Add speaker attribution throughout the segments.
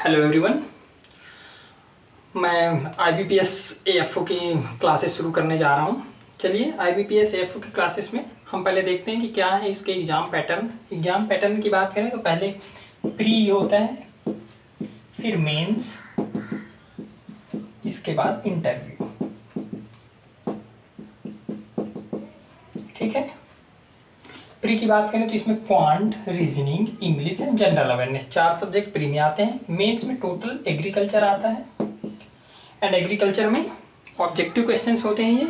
Speaker 1: Hello everyone, मैं IBPS AFO की classes शुरू करने जा रहा हूँ। चलिए IBPS AFO की क्लासेस में हम पहले देखते हैं कि क्या है इसके एग्ज़ाम पैटर्न की बात करें तो पहले प्री होता है, फिर मेंस, इसके बाद इंटरव्यू। ठीक है, प्री की बात करें तो इसमें quant, reasoning, English and general awareness 4 subject pre में आते हैं। मेंस में टोटल एग्रीकल्चर आता है एंड एग्रीकल्चर में ऑब्जेक्टिव क्वेश्चंस होते हैं ये।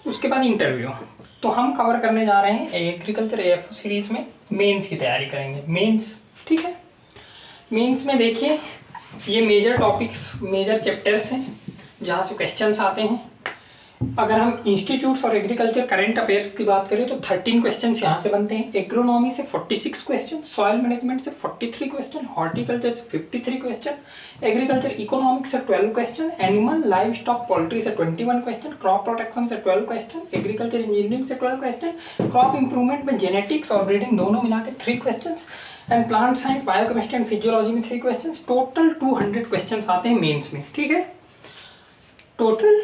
Speaker 1: उसके बाद इंटरव्यू। तो हम कवर करने जा रहे हैं एग्रीकल्चर AFO सीरीज में मेंस की तैयारी करेंगे। मेंस, ठीक है। मेंस में देखिए ये मेजर टॉपिक्स, मेजर चैप्टर्स हैं जहाँ से क्वेश्चंस आते हैं। अगर हम इंस्टीट्यूट्स और एग्रीकल्चर करंट अफेयर्स की बात करें तो 13 क्वेश्चंस यहाँ से बनते हैं। एग्रोनॉमी से 46 क्वेश्चन, सॉइल मैनेजमेंट से 43 क्वेश्चन, हॉर्टिकल्चर से 53 क्वेश्चन, एग्रीकल्चर इकोनॉमिक्स से 12 question, animal live stock poultry से 21 क्वेश्चन, क्रॉप प्रोटेक्शन से 12 क्वेश्चन, एग्रीकल्चर इंजीनियरिंग से 12 क्वेश्चन, क्रॉप इंप्रूवमेंट में जेनेटिक्स और ब्रीडिंग दोनों मिला के 3 question, and plant science, biochemistry and physiology में 3 क्वेश्चन। टोटल 200 क्वेश्चन आते हैं मेन्स में। ठीक है, टोटल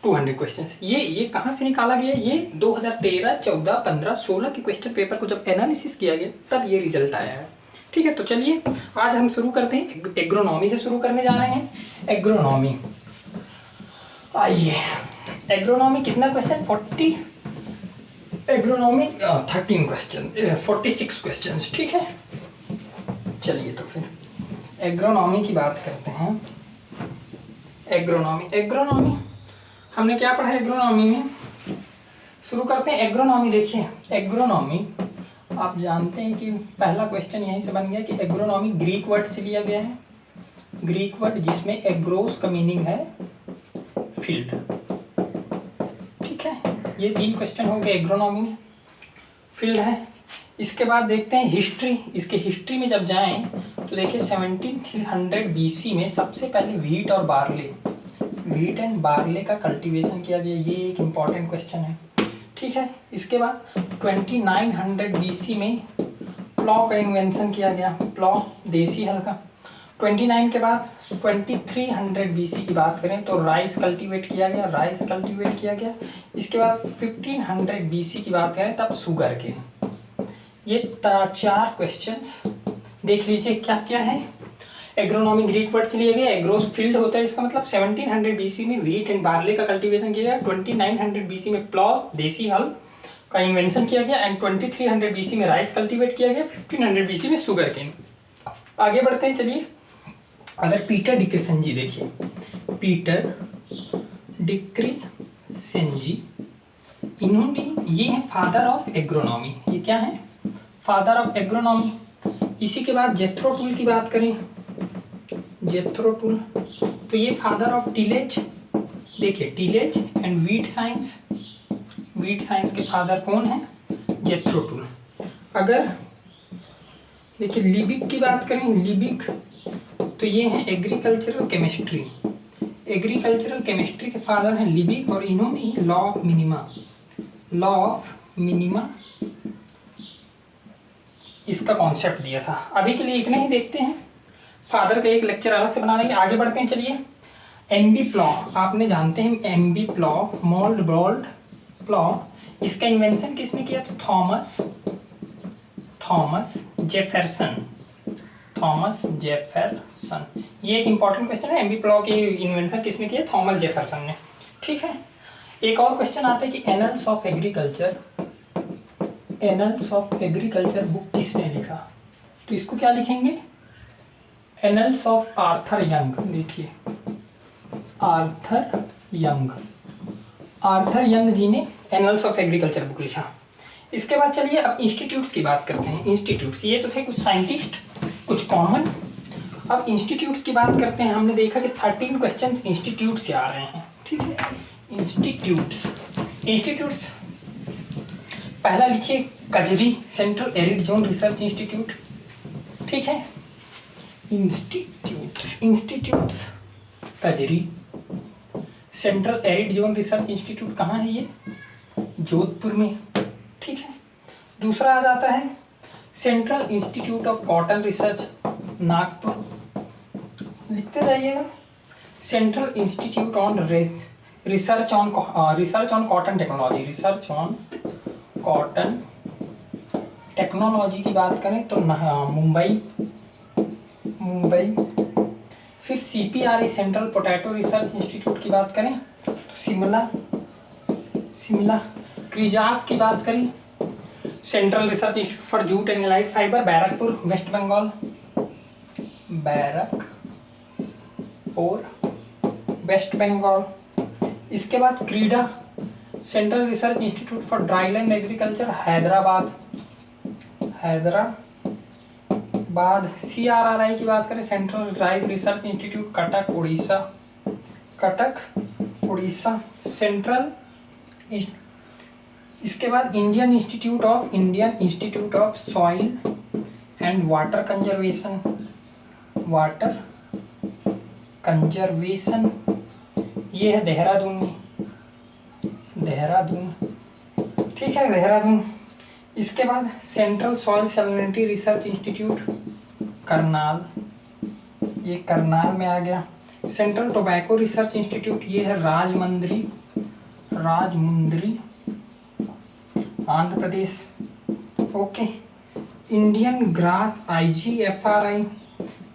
Speaker 1: 200 क्वेश्चंस। ये कहाँ से निकाला गया? ये 2013, 14, 15, 16 के क्वेश्चन पेपर को जब एनालिसिस किया गया तब ये रिजल्ट आया है। ठीक है, तो चलिए आज हम शुरू करते हैं। एग्रोनॉमी से शुरू करने जा रहे हैं। एग्रोनॉमी, आइए। एग्रोनॉमी कितना क्वेश्चन? 40। Agronomy 13 question, 46 question. ठीक है, चलिए तो फिर एग्रोनॉमी की बात करते हैं। एग्रोनॉमी हमने क्या पढ़ा है एग्रोनॉमी में? शुरू करते हैं। एग्रोनॉमी देखिए, एग्रोनॉमी आप जानते हैं कि पहला क्वेश्चन यहीं से बन गया कि एग्रोनॉमी ग्रीक वर्ड से लिया गया है। ग्रीक वर्ड जिसमें एग्रोस का मीनिंग है फील्ड। ठीक है, ये 3 क्वेश्चन हो गए एग्रोनॉमी में, फील्ड है। इसके बाद देखते हैं हिस्ट्री। इसके हिस्ट्री में जब जाएं तो देखिए 1700 BC में सबसे पहले व्हीट एंड बार्ले का कल्टीवेशन किया गया। ये एक इम्पॉर्टेंट क्वेश्चन है। ठीक है, इसके बाद 2900 BC में प्लॉ का इन्वेंशन किया गया, प्लॉ देसी हल का। 29 के बाद 2300 BC की बात करें तो राइस कल्टीवेट किया गया। इसके बाद 1500 BC की बात करें तब शुगर के। ये 4 क्वेश्चंस देख लीजिए क्या क्या है। एग्रोनॉमी ग्रीक वर्ड से लिया गया, एग्रोस फील्ड होता है, इसका मतलब 1700 BC में व्हीट एंड बार्ले का कल्टीवेशन किया गया, 2900 BC में प्लॉ देसी हल का इन्वेंशन किया गया एंड 2300 BC में राइस कल्टीवेट किया गया, 1500 BC में शुगर केन। आगे बढ़ते हैं, चलिए। अगर पीटर डिक्रिसन जी देखिए, पीटर डिक्रिसन जी, इन्होंने, ये है फादर ऑफ एग्रोनॉमी। ये क्या है? Father of agronomy. इसी के बाद जेथरो टूल की बात करें, जेथरो टूल, तो ये फादर ऑफ टिलेज। देखिए टिलेज एंड वीट साइंस के फादर कौन है? जेथरो टूल। अगर देखिए लिबिक की बात करें, लिबिक, तो ये है एग्रीकल्चरल केमिस्ट्री के फादर हैं लिबिक, और इन्होंने ही लॉ ऑफ मिनिमा इसका कॉन्सेप्ट दिया था। अभी के लिए इतना ही देखते हैं, फादर का एक लेक्चर अलग से बना लेंगे। आगे बढ़ते हैं, चलिए। एमबी प्लॉ, आपने जानते हैं एमबी प्लॉ, मोल्ड ब्रोल्ड प्लॉ, इसका इन्वेंशन किसने किया? तो थॉमस जेफरसन। ये एक इंपॉर्टेंट क्वेश्चन है। एमबी प्लॉ की इन्वेंशन किसने किया? थॉमस जेफरसन ने। ठीक है, एक और क्वेश्चन आता है कि एनल्स ऑफ एग्रीकल्चर बुक किसने लिखा? तो इसको क्या लिखेंगे? Annuls of Arthur young. देखिए आर्थर यंग जी ने एनल्स ऑफ एग्रीकल्चर बुक लिखा। इसके बाद चलिए अब इंस्टीट्यूट्स की बात करते हैं। इंस्टीट्यूट्स, ये तो थे कुछ साइंटिस्ट, कुछ कॉमन। अब इंस्टीट्यूट्स की बात करते हैं। हमने देखा कि 13 क्वेश्चन इंस्टीट्यूट से आ रहे हैं। ठीक है, इंस्टीट्यूट्स पहला लिखिए कजरी, central arid zone research institute. ठीक है, इंस्टीट्यूट्स कजरी, central arid zone research institute कहाँ है? ये जोधपुर में। ठीक है, दूसरा आ जाता है central institute of cotton research, Nagpur. लिखते जाइएगा। Central institute on research on cotton technology, research on cotton technology की बात करें तो मुंबई। फिर CPRI central potato research institute की बात करें तो शिमला। क्रिजाफ की बात करें central research institute for jute and allied fibre, Barrackpore waste Bengal, Barrackpore waste Bengal. इसके बाद क्रीडा central research institute for dryland agriculture, Hyderabad. CRRI की बात करें central rice research institute, Cuttack Orissa central. इसके बाद Indian institute of soil and water conservation, ये है देहरादून। ठीक है, देहरादून। इसके बाद central soil salinity research institute, Karnal, ये करनाल में आ गया। सेंट्रल टोबैको रिसर्च इंस्टीट्यूट, ये है Rajahmundry Andhra Pradesh. Okay. Indian grass IGFRI,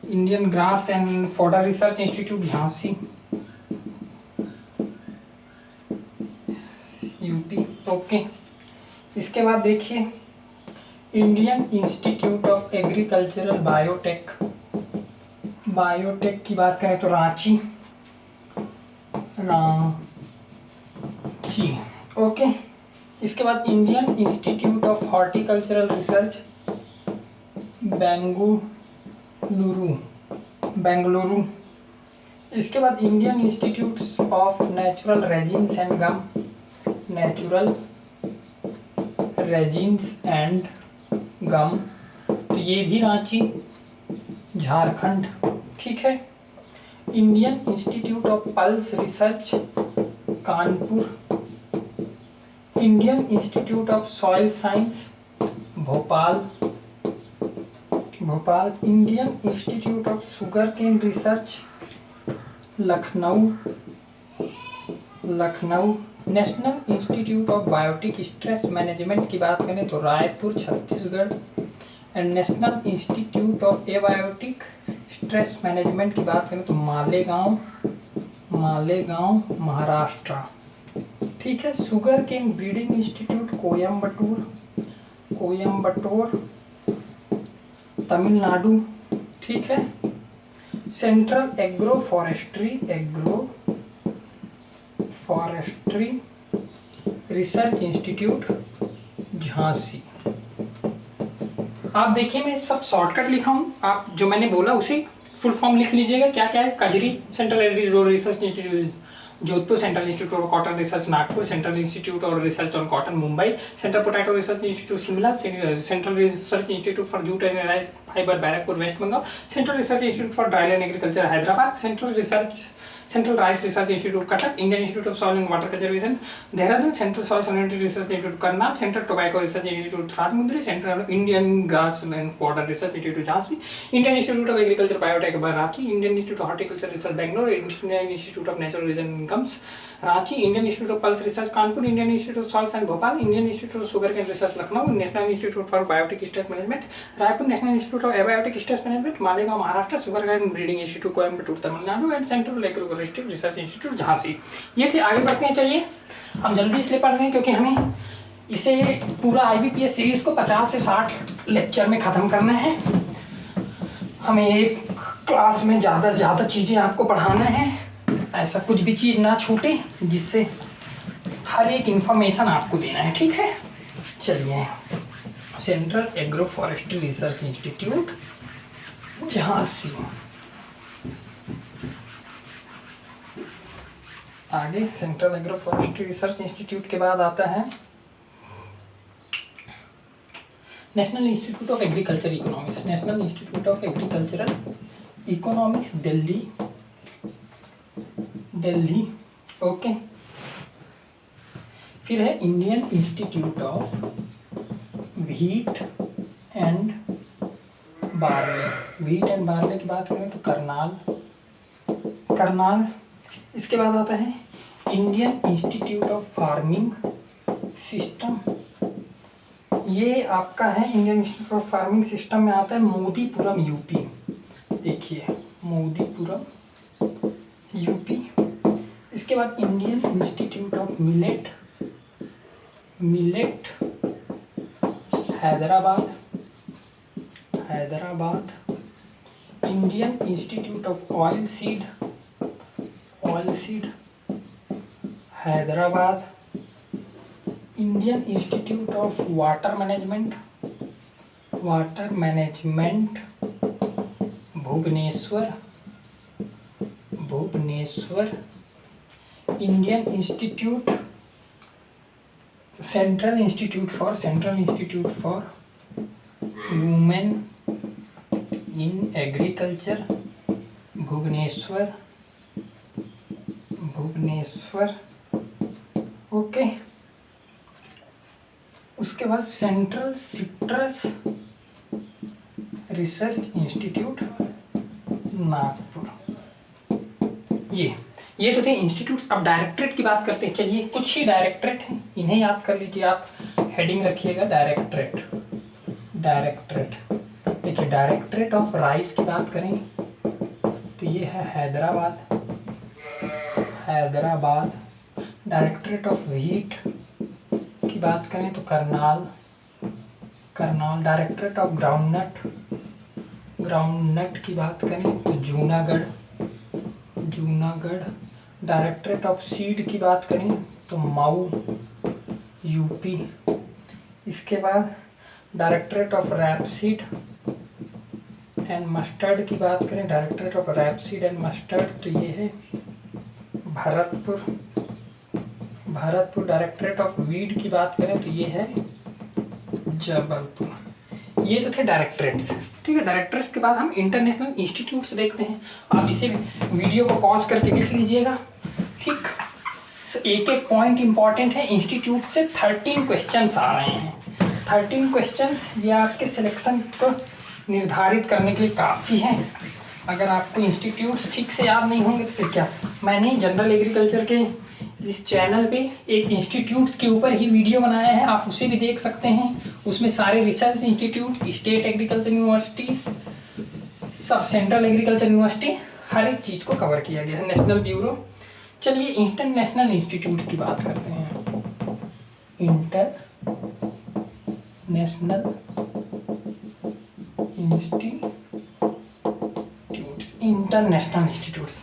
Speaker 1: Indian grass and fodder research institute, Jhansi, UP। Okay. इसके बाद देखिए Indian institute of agricultural biotech की बात करें तो रांची। ओके। इसके बाद Indian institute of horticultural research, Bengaluru. इसके बाद Indian institute of natural resins and gum, तो ये भी रांची, झारखंड। ठीक है। Indian institute of pulse research, Kanpur. Indian institute of soil science, Bhopal. Indian institute of sugar cane research, Lucknow. National institute of biotic stress management की बात करें तो Raipur, Chhattisgarh. And national institute of abiotic stress management की बात करें तो मालेगांव, महाराष्ट्र। ठीक है। Sugar cane breeding institute, Coimbatore, Tamil Nadu. ठीक है। Central agro forestry research institute, Jhansi. आप देखिए मैं सब शॉर्टकट लिखा हूँ, आप जो मैंने बोला उसे फुल फॉर्म लिख लीजिएगा। क्या क्या है? कजरी central agro research institute, Jodhpur central institute of cotton research, Nagpur central institute of research on cotton, Mumbai central potato research institute, Shimla central research institute for jute and rice fibre, Barrackpore waste Bengal central research institute for dryland agriculture, Hyderabad central rice research institute, Cuttack Indian institute of soil and water conservation, Dehradun central soil salinity research institute, Karnal central tobacco research institute, Rajahmundry central Indian grass and fodder research institute, Jhansi Indian institute of agriculture biotech, Ranchi Indian institute of horticulture research, Bangalore Indian institute of natural region incomes, Ranchi Indian institute of pulse research, Kanpur Indian institute of soil science, Bhopal Indian institute of sugar cane research, Lucknow national institute for biotic stress management, Raipur national institute of abiotic stress management, Malegaon Maharashtra sugar cane breeding institute, Coimbatore Tamil Nadu and central agro research institute, Jhansi. ये थे। आगे बढ़ते हैं। चलिए हम जल्दी इसलिए पढ़ रहे हैं क्योंकि हमें इसे पूरा IBPS सीरीज को 50 से 60 लेक्चर में ख़त्म करना है। हमें एक क्लास में ज़्यादा से ज़्यादा चीज़ें आपको पढ़ाना है, ऐसा कुछ भी चीज़ ना छूटे, जिससे हर एक इंफॉर्मेशन आपको देना है। ठीक है। चलिए central agro forestry research institute, Jhansi. आगे central agro forestry research institute के बाद आता है national institute of agriculture economics, national institute of agricultural economics, Delhi. Okay. फिर है Indian institute of wheat and barley की बात करें तो करनाल, करनाल। इसके बाद आता है Indian institute of farming system, ये आपका है Indian institute of farming system में आता है मोदीपुरम यूपी। देखिए मोदीपुरम यूपी। इसके बाद Indian institute of millet Hyderabad. Indian institute of oil seed Hyderabad. Indian institute of water management Bhubaneswar. Indian institute central institute for women in agriculture Bhubaneswar. Okay. उसके बाद central citrus research institute Nagpur. ये तो थे इंस्टीट्यूट। अब डायरेक्टरेट की बात करते हैं। चलिए कुछ ही डायरेक्टरेट हैं, इन्हें याद कर लीजिए आप, हेडिंग रखिएगा डायरेक्टरेट। देखिए डायरेक्टरेट ऑफ राइस की बात करें तो ये है हैदराबाद। डायरेक्टरेट ऑफ व्हीट की बात करें तो करनाल। डायरेक्टरेट ऑफ ग्राउंडनट की बात करें तो जूनागढ़। डायरेक्टरेट ऑफ सीड की बात करें तो मऊ यूपी। इसके बाद directorate of rapeseed and mustard की बात करें, directorate of rapeseed and mustard तो ये है भरतपुर। डायरेक्टरेट ऑफ वीड की बात करें तो ये है जबलपुर। ये तो थे डायरेक्टरेट्स, ठीक है। डायरेक्टरेट्स के बाद हम इंटरनेशनल इंस्टीट्यूट्स देखते हैं। आप इसे वीडियो को पॉज करके लिख लीजिएगा, ठीक। एक पॉइंट इंपॉर्टेंट है, इंस्टीट्यूट से 13 क्वेश्चंस आ रहे हैं। 13 क्वेश्चंस ये आपके सिलेक्शन को निर्धारित करने के लिए काफ़ी है। अगर आपको इंस्टीट्यूट्स ठीक से याद नहीं होंगे तो फिर क्या। मैंने जनरल एग्रीकल्चर के इस चैनल पे एक इंस्टीट्यूट्स के ऊपर ही वीडियो बनाया है, आप उसे भी देख सकते हैं। उसमें सारे research institute, state agriculture universities, सब सेंट्रल एग्रीकल्चर यूनिवर्सिटी, हर एक चीज़ को कवर किया गया है, नेशनल ब्यूरो। चलिए इंटरनेशनल इंस्टीट्यूट की बात करते हैं। इंटरनेशनल इंस्टीट्यूट्स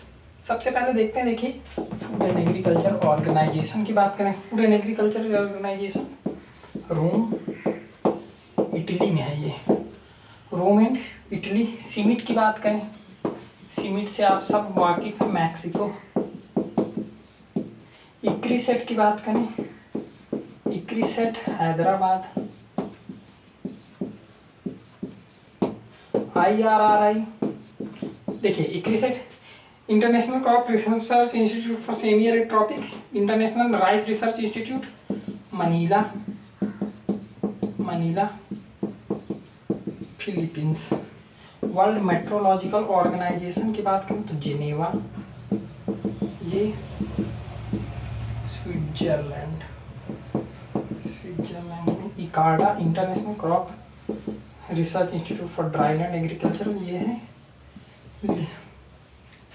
Speaker 1: सबसे पहले देखते हैं। देखिए फूड एंड एग्रीकल्चर ऑर्गेनाइजेशन की बात करें। Food and agriculture organisation Rome Italy में है। ये रोम एंड इटली। सीमिट की बात करें, सीमिट से आप सब वाकिफ हैं, मैक्सिको। इक्रीसेट की बात करें, इक्रीसेट हैदराबाद। IRRI देखिए ICRISAT international crop research institute for semi arid tropic. International rice research institute Manila Philippines. World metrological organisation की बात करें तो जिनेवा, ये स्विट्जरलैंड में। ICARDA international crop research institute for dryland agriculture, ये है।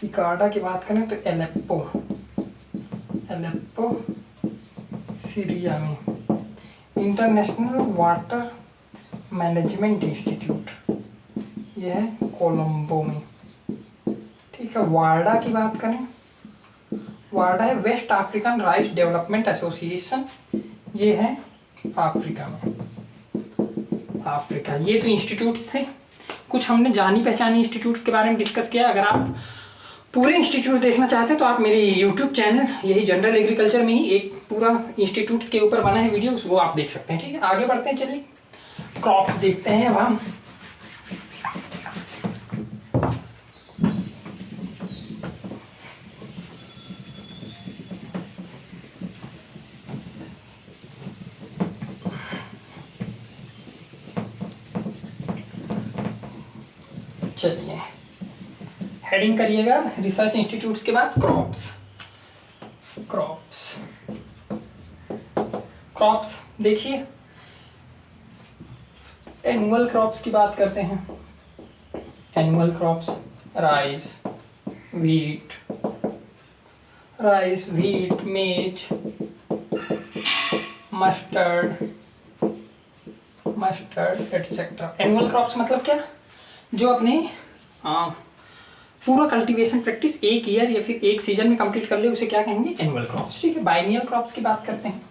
Speaker 1: इकार्डा की बात करें तो एलेप्पो सीरिया में। इंटरनेशनल वाटर मैनेजमेंट इंस्टीट्यूट, ये है कोलंबो में, ठीक है। वार्डा की बात करें, वार्डा है West African rice development association, ये है अफ्रीका में। ये तो इंस्टीट्यूट थे। कुछ हमने जानी पहचानी इंस्टीट्यूट्स के बारे में डिस्कस किया। अगर आप पूरे इंस्टीट्यूट देखना चाहते हैं तो आप मेरे यूट्यूब चैनल, यही जनरल एग्रीकल्चर में ही एक पूरा इंस्टीट्यूट के ऊपर बना है वीडियो, वो आप देख सकते हैं, ठीक है। आगे बढ़ते हैं, चलिए क्रॉप्स देखते हैं अब हम। चलिए हेडिंग करिएगा रिसर्च इंस्टीट्यूट्स के बाद क्रॉप्स। क्रॉप्स देखिए, एनुअल क्रॉप्स की बात करते हैं। एनुअल क्रॉप्स राइस, व्हीट, मेज, मस्टर्ड एटसेट्रा। एनुअल क्रॉप्स मतलब क्या, जो अपने पूरा कल्टीवेशन प्रैक्टिस एक ईयर या फिर एक सीजन में कंप्लीट कर ले, उसे क्या कहेंगे, एनुअल क्रॉप्स। ठीक है, बाइनियल क्रॉप्स की बात करते हैं।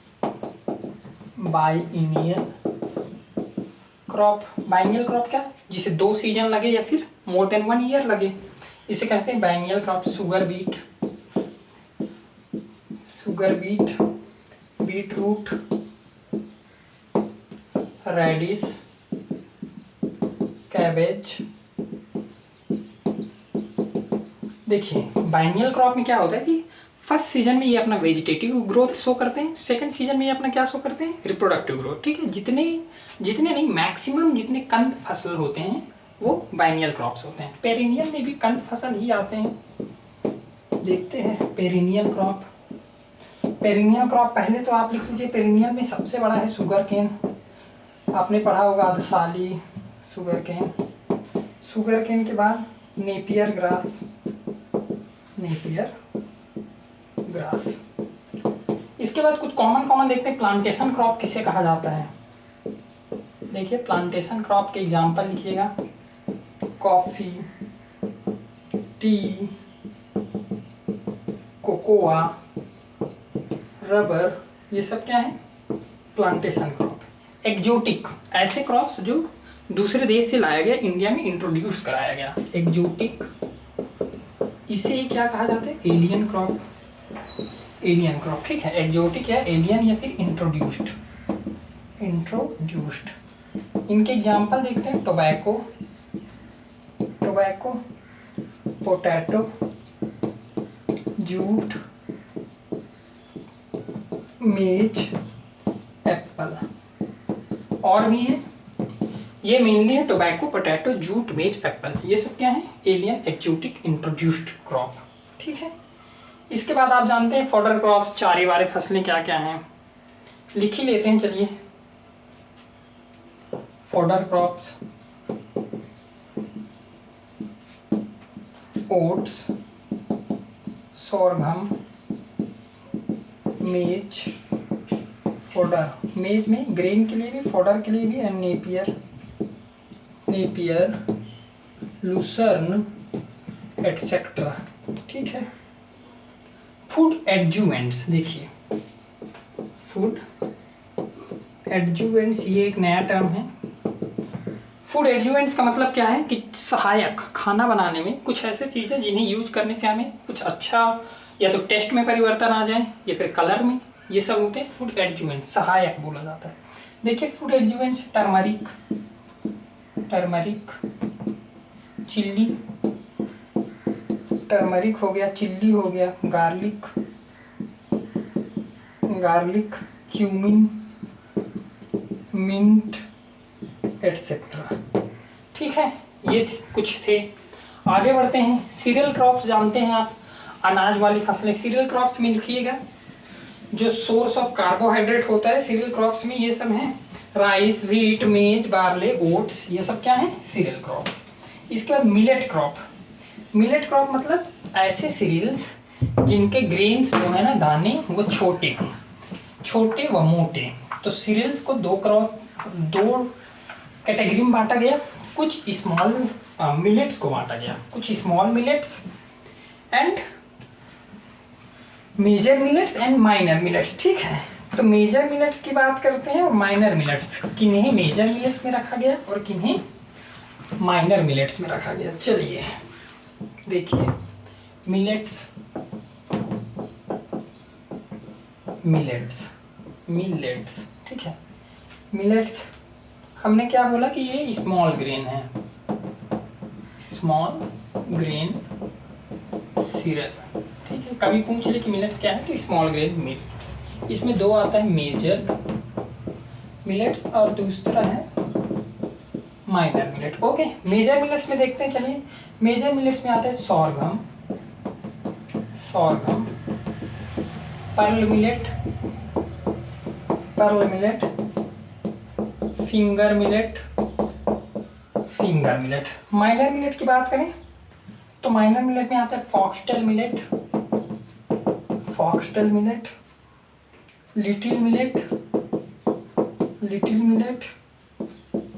Speaker 1: बाइनियल क्रॉप क्या, जिसे 2 सीजन लगे या फिर मोर देन 1 ईयर लगे, इसे कहते हैं biennial crop. Sugar beet root, radish, cabbage. देखिए बाइनियल क्रॉप में क्या होता है कि फर्स्ट सीजन में ये अपना वेजिटेटिव ग्रोथ शो करते हैं, सेकंड सीजन में ये अपना क्या शो करते हैं, रिप्रोडक्टिव ग्रोथ। ठीक है, जितने नहीं मैक्सिमम जितने कंद फसल होते हैं वो बाइनियल क्रॉप्स होते हैं। पेरिनियल में भी कंद फसल ही आते हैं। देखते हैं पेरिनियल क्रॉप। पहले तो आप लिख लीजिए, पेरिनियल में सबसे बड़ा है शुगर केन। आपने पढ़ा होगा अधसाली, शुगर केन के बाद नेपियर ग्रास। इसके बाद कुछ कॉमन देखते हैं। प्लांटेशन क्रॉप किसे कहा जाता है। देखिए प्लांटेशन क्रॉप के एग्जांपल लिखिएगा, कॉफी, टी, कोकोआ, रबर, ये सब क्या है, प्लांटेशन क्रॉप। एक्जोटिक, ऐसे क्रॉप्स जो दूसरे देश से लाया गया, इंडिया में इंट्रोड्यूस कराया गया। एक्जोटिक, इसे क्या कहा जाता है, एलियन क्रॉप। ठीक है, एक्जोटिक या एलियन या फिर इंट्रोड्यूस्ड। इनके एग्जांपल देखते हैं, टोबैको, पोटैटो, जूट, मेज, एप्पल। और भी हैं, ये मेनली है टोबैको, पोटैटो, जूट, मेज, एप्पल। ये सब क्या है, एलियन, एक्जोटिक, इंट्रोड्यूस्ड क्रॉप। ठीक है, इसके बाद आप जानते हैं फॉडर क्रॉप्स, चारे वाले फसलें क्या क्या हैं, लिख ही लेते हैं। चलिए, फॉडर क्रॉप्स, ओट्स, सोरघम, मेज, फोडर। मेज में ग्रेन के लिए भी, फोडर के लिए भी, एंड नेपियर, लूसर्न एटसेट्रा। ठीक है, फूड एडजुवेंट्स। देखिए फूड एडजुवेंट्स, ये एक नया टर्म है। फूड एडजुवेंट्स का मतलब क्या है कि सहायक, खाना बनाने में कुछ ऐसे चीज़ें जिन्हें यूज करने से हमें कुछ अच्छा या तो टेस्ट में परिवर्तन आ जाए या फिर कलर में, ये सब होते हैं फूड एडजुवेंट्स, सहायक बोला जाता है। देखिए food adjuvants, turmeric, chilli, turmeric हो गया, चिल्ली हो गया, गार्लिक, क्यूमिन, मिंट एटसेट्रा। ठीक है, ये कुछ थे। आगे बढ़ते हैं, सीरियल क्रॉप्स जानते हैं आप, अनाज वाली फसलें। सीरियल क्रॉप्स में लिखिएगा, जो सोर्स ऑफ कार्बोहाइड्रेट होता है सीरियल क्रॉप्स में, ये सब हैं राइस, व्हीट, मेज, बार्ले, ओट्स, ये सब क्या है, सीरियल क्रॉप्स। इसके बाद मिलेट क्रॉप मतलब ऐसे सीरियल्स जिनके ग्रेन्स जो है ना, दाने, वो छोटे व मोटे। तो सीरियल्स को दो कैटेगरी में बांटा गया। कुछ स्मॉल मिलेट्स को बांटा गया, कुछ small millets and major millets and minor millets. ठीक है, तो मेजर मिलेट्स की बात करते हैं और माइनर मिलेट्स, किन्हें मेजर मिलेट्स में रखा गया और किन्हें माइनर मिलेट्स में रखा गया। चलिए देखिए, मिलेट्स, ठीक है। मिलेट्स हमने क्या बोला कि ये स्मॉल ग्रेन है, स्मॉल ग्रेन सीरियल। ठीक है, कभी पूछ ले कि मिलेट्स क्या है, तो स्मॉल ग्रेन मिलेट्स। इसमें दो आता है, मेजर मिलेट्स और दूसरा है minor millet. Okay, major millets में देखते हैं, चलिए। मेजर मिलेट्स में आते हैं sorghum, sorghum, pearl millet, pearl millet, finger millet, finger millet. Minor millet की बात करें तो माइनर मिलेट में आता है foxtail millet, foxtail millet, little millet, little millet,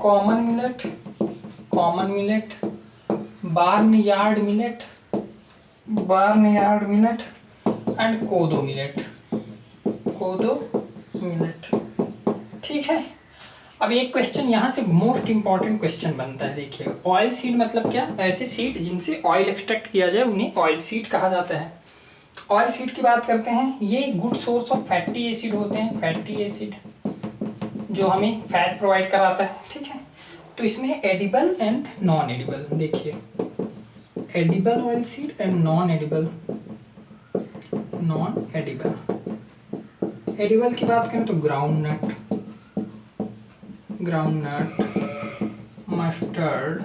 Speaker 1: common millet, common millet, barnyard millet, barnyard millet and kodo millet, kodo millet. ठीक है, अब एक क्वेश्चन यहाँ से मोस्ट इंपॉर्टेंट क्वेश्चन बनता है। देखिए, ऑयल सीड मतलब क्या? ऐसे सीड जिनसे ऑयल एक्सट्रैक्ट किया जाए उन्हें ऑयल सीड कहा जाता है। ऑयल सीड की बात करते हैं, ये good source of fatty acid होते हैं, फैटी एसिड जो हमें फैट प्रोवाइड कराता है। ठीक है, तो इसमें एडिबल एंड नॉन एडिबल, देखिए edible oil seed and non edible, non edible. Edible की बात करें तो ground nut, ground nut, mustard,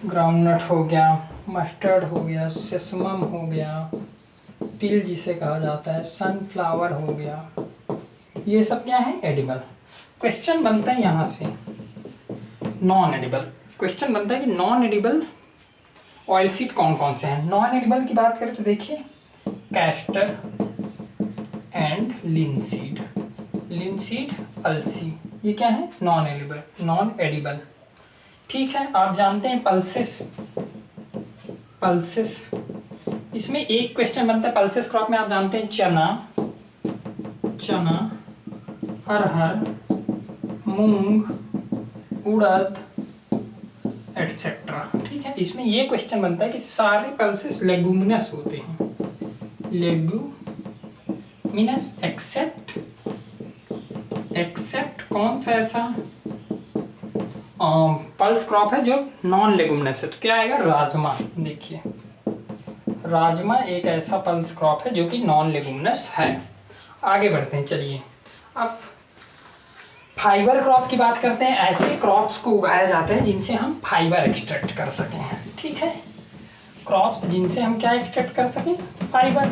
Speaker 1: ground nut हो गया, मस्टर्ड हो गया, सेसमम हो गया, तिल जिसे कहा जाता है, सनफ्लावर हो गया, ये सब क्या है? एडिबल। क्वेश्चन बनता है यहाँ से नॉन एडिबल। क्वेश्चन बनता है कि नॉन एडिबल ऑयल सीड कौन कौन से हैं। नॉन एडिबल की बात करें तो देखिए कैस्टर एंड लिनसीड, लिनसीड, अलसी, ये क्या है? Non edible, non edible. ठीक है, आप जानते हैं पल्सेस, पल्सेस, इसमें एक क्वेश्चन बनता है पल्सेस क्रॉप में। आप जानते हैं चना, चना, अरहर, मूंग, उड़द एटसेट्रा। ठीक है, इसमें ये क्वेश्चन बनता है कि सारे पल्सेस लेगुमिनस होते हैं, लेगुमिनस एक्सेप्ट, एक्सेप्ट कौन सा ऐसा पल्स क्रॉप है जो नॉन लेगुमिनस है, तो क्या आएगा? राजमा। देखिए राजमा एक ऐसा पल्स क्रॉप है जो कि नॉन लेगुमिनस है। आगे बढ़ते हैं, चलिए। अब फाइबर क्रॉप की बात करते हैं। ऐसे क्रॉप्स को उगाया जाता है जिनसे हम फाइबर एक्सट्रैक्ट कर सकें। ठीक है, क्रॉप्स जिनसे हम क्या एक्सट्रैक्ट कर सकें? फाइबर।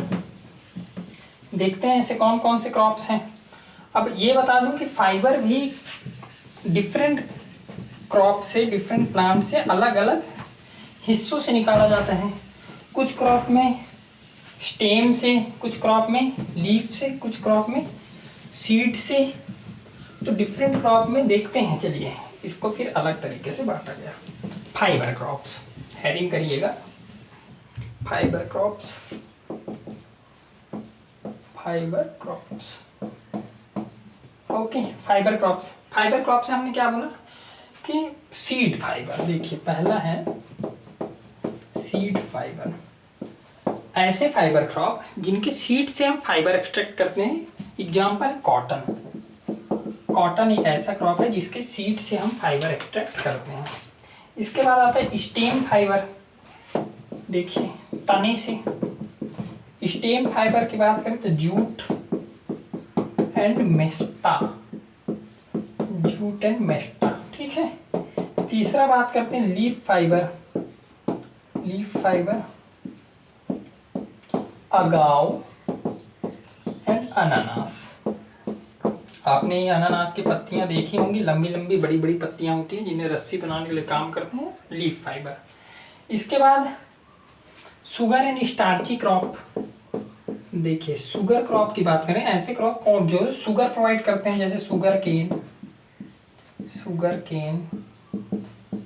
Speaker 1: देखते हैं ऐसे कौन कौन से क्रॉप्स हैं। अब ये बता दूं कि फाइबर भी डिफरेंट क्रॉप से, डिफरेंट प्लांट से अलग अलग हिस्सों से निकाला जाता है। कुछ क्रॉप में स्टेम से, कुछ क्रॉप में लीफ से, कुछ क्रॉप में सीड से। तो डिफरेंट क्रॉप में देखते हैं, चलिए इसको फिर अलग तरीके से बांटा गया। फाइबर क्रॉप्स, हेडिंग करिएगा, fibre crops, fibre crops. Okay, fibre crops. Fibre crop से हमने क्या बोला कि सीड फाइबर। देखिए पहला है सीड फाइबर, ऐसे फाइबर क्रॉप जिनके सीड से हम फाइबर एक्सट्रैक्ट करते हैं। एग्जाम्पल है कॉटन। कॉटन एक ऐसा क्रॉप है जिसके सीड से हम फाइबर एक्सट्रैक्ट करते हैं। इसके बाद आता है स्टेम फाइबर। देखिए तने से। स्टेम फाइबर की बात करें तो jute and mesta, jute and mesta. ठीक है, तीसरा बात करते हैं leaf fibre, leaf fibre, agave and अनानास। आपने ये अनानास की पत्तियां देखी होंगी, लंबी लंबी बड़ी बड़ी पत्तियां होती हैं जिन्हें रस्सी बनाने के लिए काम करते हैं, लीफ फाइबर। इसके बाद शुगर एंड स्टार्ची क्रॉप। देखिए शुगर क्रॉप की बात करें, ऐसे क्रॉप कौन जो शुगर प्रोवाइड करते हैं, जैसे sugar cane, sugar cane,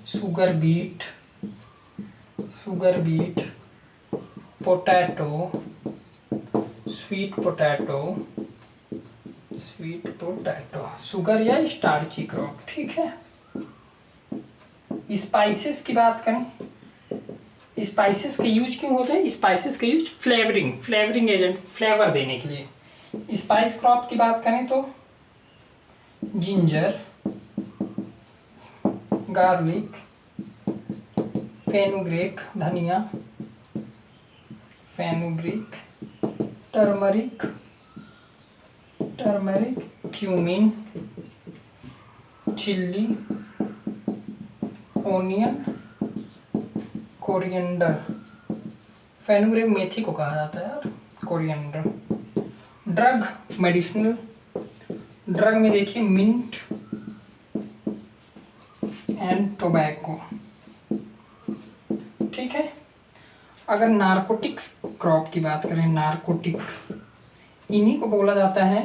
Speaker 1: sugar beet, sugar beet, potato, sweet potato, sweet potato, sugar या स्टार्ची क्रॉप। ठीक है, स्पाइसेस की बात करें, स्पाइसेस के यूज क्यों होते हैं? स्पाइसेस के use flavouring, flavouring agent, flavour देने के लिए। स्पाइस क्रॉप की बात करें तो जिंजर, गार्लिक, फेनुग्रीक, धनिया, fenugreek, turmeric, turmeric, cumin, chilli, onion, coriander, fenugreek मेथी को कहा जाता है यार, कोरिएंडर। ड्रग, मेडिसिनल ड्रग में देखिए मिंट एंड टोबैको, ठीक है। अगर नारकोटिक्स क्रॉप की बात करें, नारकोटिक, इन्हीं को बोला जाता है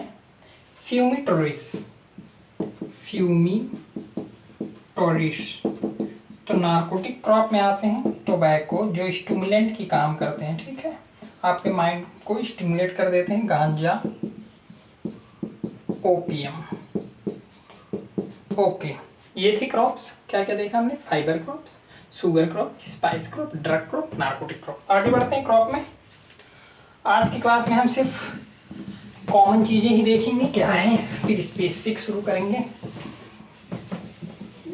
Speaker 1: फ्यूमिटोरिस, फ्यूमिटोरिस। तो नारकोटिक क्रॉप में आते हैं टोबैको, जो स्टिमुलेंट की काम करते हैं, ठीक है, आपके माइंड को स्टिमुलेट कर देते हैं। गांजा, ओपियम। ओके, ये थी क्रॉप्स। क्या क्या देखा हमने? Fibre crops, sugar crop, spice crop, drug crop, narcotic crop. आगे बढ़ते हैं क्रॉप में। आज की क्लास में हम सिर्फ कॉमन चीज़ें ही देखेंगे क्या है, फिर स्पेसिफिक शुरू करेंगे।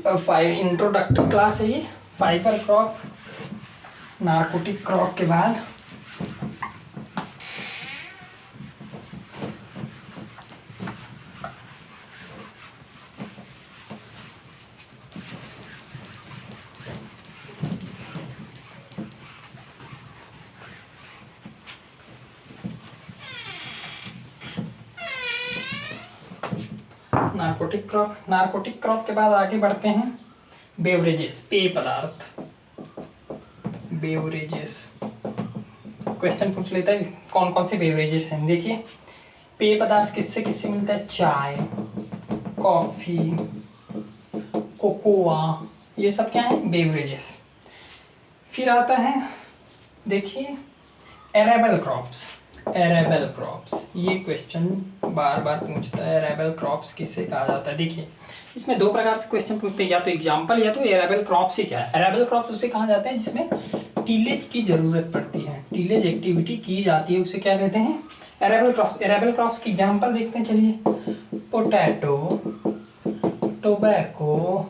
Speaker 1: इंट्रोडक्टरी क्लास है ये। फाइबर क्रॉप, नार्कोटिक क्रॉप के बाद नार्कोटिक क्रॉप के बाद आगे बढ़ते हैं बेवरेजेस, पेय पदार्थ। बेवरेजेस क्वेश्चन पूछ लेता है कौन कौन से बेवरेजेस हैं। देखिए, पेय पदार्थ किससे किससे मिलता है? चाय, कॉफ़ी, कोकोआ, ये सब क्या है? बेवरेजेस। फिर आता है, देखिए, एरेबल क्रॉप्स। एरेबल क्रॉप्स, ये क्वेश्चन बार बार पूछता है, एरेबल क्रॉप्स किसे कहा जाता है। देखिए, इसमें दो प्रकार से क्वेश्चन पूछते हैं, या तो एग्जाम्पल या तो एरेबल क्रॉप्स ही क्या है। एरेबल क्रॉप्स उसे कहा जाता है जिसमें टीलेज की जरूरत पड़ती है, टीलेज एक्टिविटी की जाती है, उसे क्या कहते हैं? Arable crops. एरेबल क्रॉप्स की एग्जाम्पल देखते हैं, चलिए। पोटैटो, टोबैको,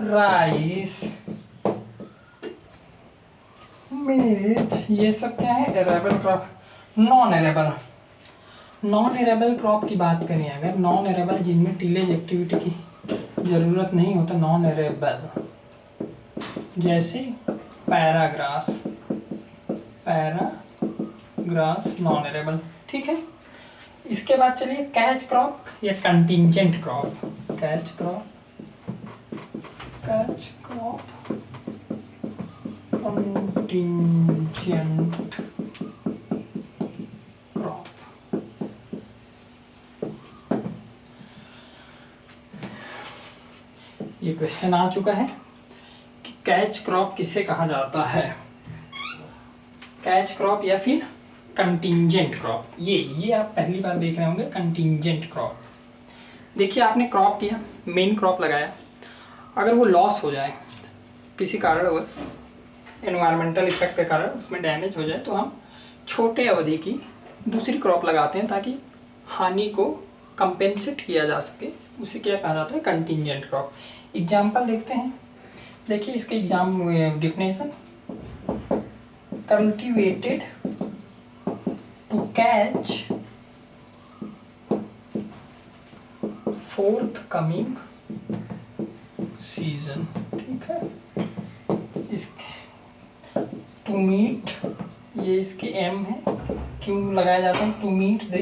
Speaker 1: राइस, मीट, ये सब क्या है? Arable crop. Non arable crop की बात करें अगर, नॉन एरेबल जिनमें टीलेज एक्टिविटी की ज़रूरत नहीं होता, नॉन एरेबल, जैसे पैराग्रास नॉन एरेबल, ठीक है। इसके बाद चलिए कैच क्रॉप या contingent crop. Catch crop contingent crop. ये क्वेश्चन आ चुका है कि कैच क्रॉप किसे कहा जाता है, कैच क्रॉप या फिर कंटिंजेंट क्रॉप। ये आप पहली बार देख रहे होंगे, कंटिंजेंट क्रॉप। देखिए, आपने क्रॉप किया, मेन क्रॉप लगाया, अगर वो लॉस हो जाए किसी कारणवश, एनवायरमेंटल इफेक्ट के कारण उसमें डैमेज हो जाए, तो हम छोटे अवधि की दूसरी क्रॉप लगाते हैं ताकि हानि को कंपेंसेट किया जा सके। उसे क्या कहा जाता है? Contingent crop. एग्जाम्पल देखते हैं। देखिए, इसके exam definition, cultivated to catch forthcoming season, ठीक है। टू मीट, ये इसके एम है, क्यों लगाया जाता है? To meet the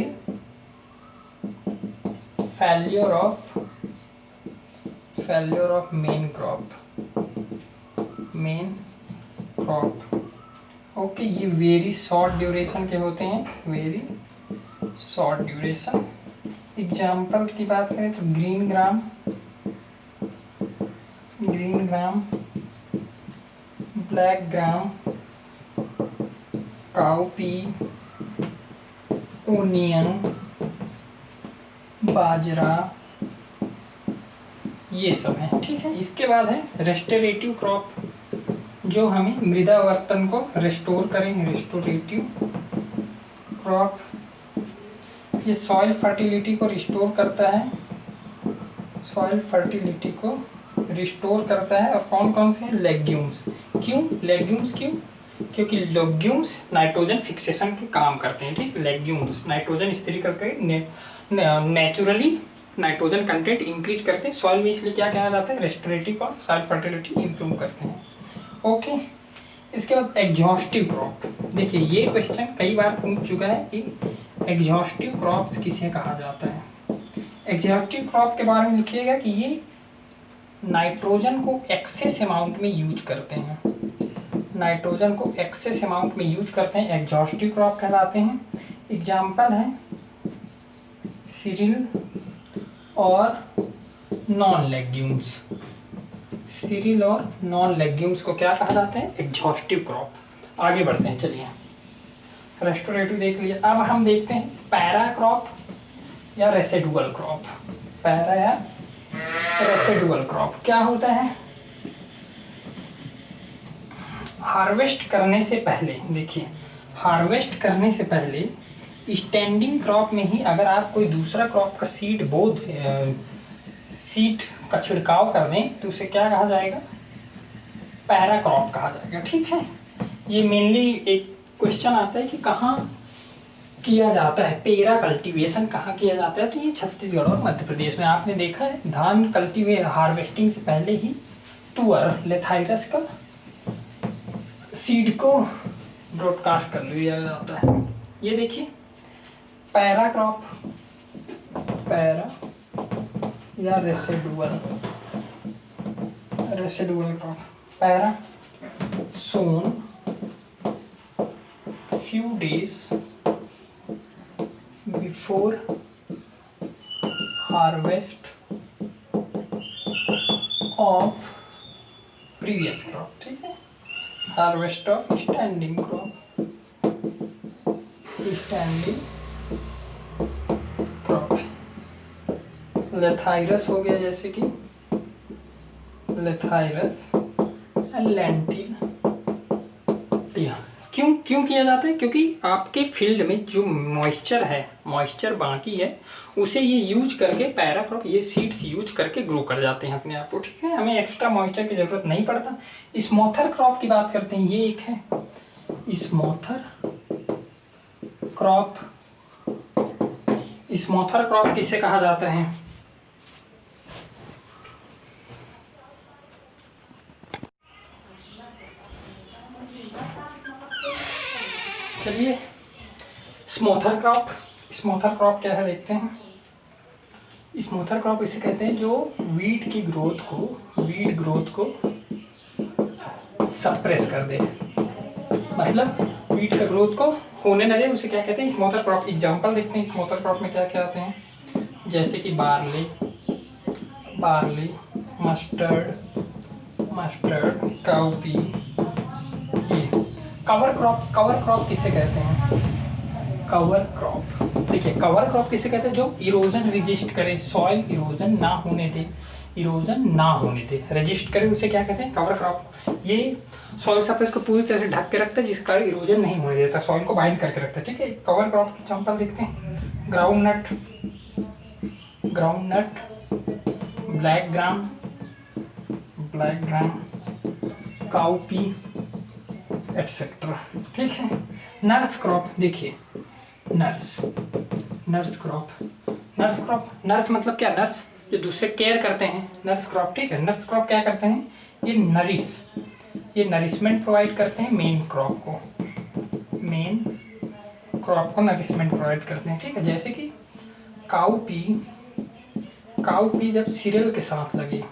Speaker 1: failure of main crop. Okay, ये वेरी शॉर्ट ड्यूरेशन के होते हैं, वेरी शॉर्ट ड्यूरेशन। एग्जाम्पल की बात करें तो green gram, black gram, cowpea, onion, बाजरा, ये सब है, ठीक है। इसके बाद है रेस्टोरेटिव क्रॉप, जो हमें मृदावर्तन को रेस्टोर करेंगे, रेस्टोरेटिव क्रॉप। ये सॉइल फर्टिलिटी को रिस्टोर करता है, और कौन कौन से? लेग्यूम्स। क्यों लेग्यूम्स? क्योंकि लेग्यूम्स नाइट्रोजन फिक्सेशन के काम करते हैं, ठीक। लेग्यूम्स नाइट्रोजन स्थिरीकरण करके नेचुरली नाइट्रोजन कंटेंट इंक्रीज करते हैं सॉइल में, इसलिए क्या कहा जाता है, रेस्टोरेटिव और सॉइल फर्टिलिटी इंप्रूव करते हैं। ओके, इसके बाद एग्जॉस्टिव क्रॉप। देखिए ये क्वेश्चन कई बार पूछ चुका है कि एग्जॉस्टिव क्रॉप्स किसे कहा जाता है। एग्जॉस्टिव क्रॉप के बारे में लिखिएगा कि ये नाइट्रोजन को एक्सेस अमाउंट में यूज करते हैं, नाइट्रोजन को एक्सेस अमाउंट में यूज करते हैं, एग्जॉस्टिव क्रॉप कहलाते हैं। एग्जाम्पल है सीरियल और नॉन लेग्यूम्स। सीरियल और नॉन लेग्यूम्स को क्या कहा जाता है, एग्जॉस्टिव क्रॉप। आगे बढ़ते हैं, चलिए रेस्टोरेटिव देख लीजिए। अब हम देखते हैं पैरा क्रॉप या रेसिडुअल क्रॉप। पैरा या रेसिडुअल क्रॉप क्या होता है, हार्वेस्ट करने से पहले, देखिए हार्वेस्ट करने से पहले स्टैंडिंग क्रॉप में ही अगर आप कोई दूसरा क्रॉप का सीड सीड का छिड़काव कर दें तो उसे क्या कहा जाएगा, पैरा क्रॉप कहा जाएगा। ठीक है, ये मेनली एक क्वेश्चन आता है कि कहाँ किया जाता है, पेरा कल्टीवेशन कहाँ किया जाता है, तो ये छत्तीसगढ़ और मध्य प्रदेश में। आपने देखा है धान कल्टीवेट हार्वेस्टिंग से पहले ही तुअर लेथाइरस का सीड को ब्रॉडकास्ट कर लिया जाता है। ये देखिए पैरा क्रॉप, पैरा या residual crop. Para sown few days before harvest of previous crop। ठीक है, harvest of standing crop, standing crop. Lathyrus हो गया, जैसे कि लेथाइरस एंड लेंटिल। क्यों किया जाता है, क्योंकि आपके फील्ड में जो मॉइस्चर बाकी है उसे ये यूज करके पैरा क्रॉप ये सीड्स यूज करके ग्रो कर जाते हैं अपने आप को। ठीक है, हमें एक्स्ट्रा मॉइस्चर की ज़रूरत नहीं पड़ता। स्मॉथर क्रॉप की बात करते हैं, ये एक है स्मॉथर क्रॉप। स्मॉथर क्रॉप किसे कहा जाता है, चलिए स्मॉथर क्रॉप क्या है देखते हैं। स्मॉथर क्रॉप इसे कहते हैं जो वीट ग्रोथ को सप्रेस कर दे, मतलब वीट का ग्रोथ को होने न दे, उसे क्या कहते हैं, स्मॉथर क्रॉप। एग्जांपल देखते हैं स्मॉथर क्रॉप में क्या क्या आते हैं, जैसे कि बार्ली, मस्टर्ड, काउपी। ये कवर क्रॉप किसे कहते हैं, कवर क्रॉप। देखिए कवर क्रॉप किसे कहते हैं, जो इरोजन रेजिस्ट करे, सॉइल इरोजन ना होने दे, रेजिस्ट करे, उसे क्या कहते हैं, कवर क्रॉप। ये सॉइल सरफेस को पूरी तरह से ढक के रखता है, जिसका कारण इरोजन नहीं होने देता, सॉइल को बाइंड करके रखता है। ठीक है, कवर क्रॉप की एग्जांपल देखते हैं, groundnut, black gram, cowpea etcetera. ठीक है, नर्स क्रॉप। देखिए नर्स क्रॉप मतलब क्या, नर्स जो दूसरे केयर करते हैं, नर्स क्रॉप। ठीक है, नर्स क्रॉप क्या करते हैं, ये नरिशमेंट प्रोवाइड करते हैं मेन क्रॉप को नरिशमेंट प्रोवाइड करते हैं। ठीक है, जैसे कि काउपी जब सीरियल के साथ लगे,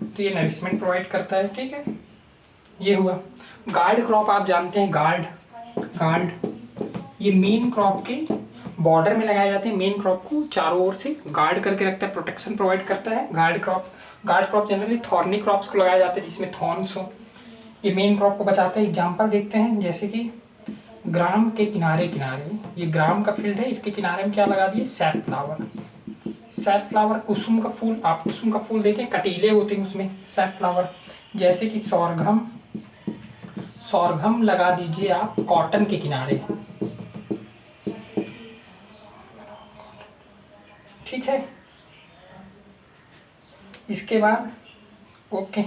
Speaker 1: तो ये नरिशमेंट प्रोवाइड करता है। ठीक है, ये हुआ। गार्ड क्रॉप आप जानते हैं, गार्ड ये मेन क्रॉप के बॉर्डर में लगाए जाते हैं, मेन क्रॉप को चारों ओर से गार्ड करके रखता है, प्रोटेक्शन प्रोवाइड करता है। Guard crop generally thorny crops को लगाए जाते हैं जिसमें थॉर्न्स हो, ये मेन क्रॉप को बचाते हैं। एग्जांपल देखते हैं, जैसे कि ग्राम के किनारे, ये ग्राम का फील्ड है, इसके किनारे में क्या लगा दिए, सैफफ्लावर, कुसुम का फूल। आप कुसुम का फूल देखें, कटीले होते हैं उसमें, सैफफ्लावर। जैसे कि सौरघम लगा दीजिए आप कॉटन के किनारे। ठीक है, इसके बाद ओके,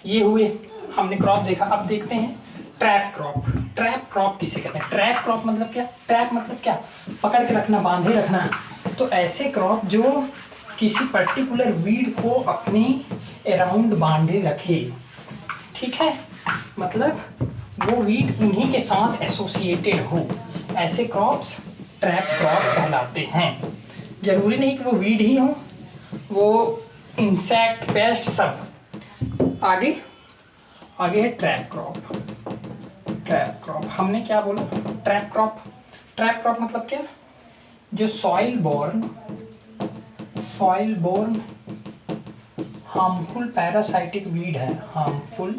Speaker 1: ये हुए, हमने क्रॉप देखा। अब देखते हैं ट्रैप क्रॉप किसे कहते हैं। ट्रैप क्रॉप मतलब क्या, पकड़ के रखना, बांधे रखना। तो ऐसे क्रॉप जो किसी पर्टिकुलर वीड को अपने अराउंड बांधे रखे, ठीक है, मतलब वो वीड उन्हीं के साथ एसोसिएटेड हो, ऐसे क्रॉप्स ट्रैप क्रॉप कहलाते हैं। जरूरी नहीं कि वो वीड ही हो, वो इंसेक्ट, पेस्ट सब। आगे है ट्रैप क्रॉप। ट्रैप क्रॉप हमने क्या बोला? Trap crop. ट्रैप क्रॉप मतलब क्या? जो soil borne harmful parasitic weed है, हार्मफुल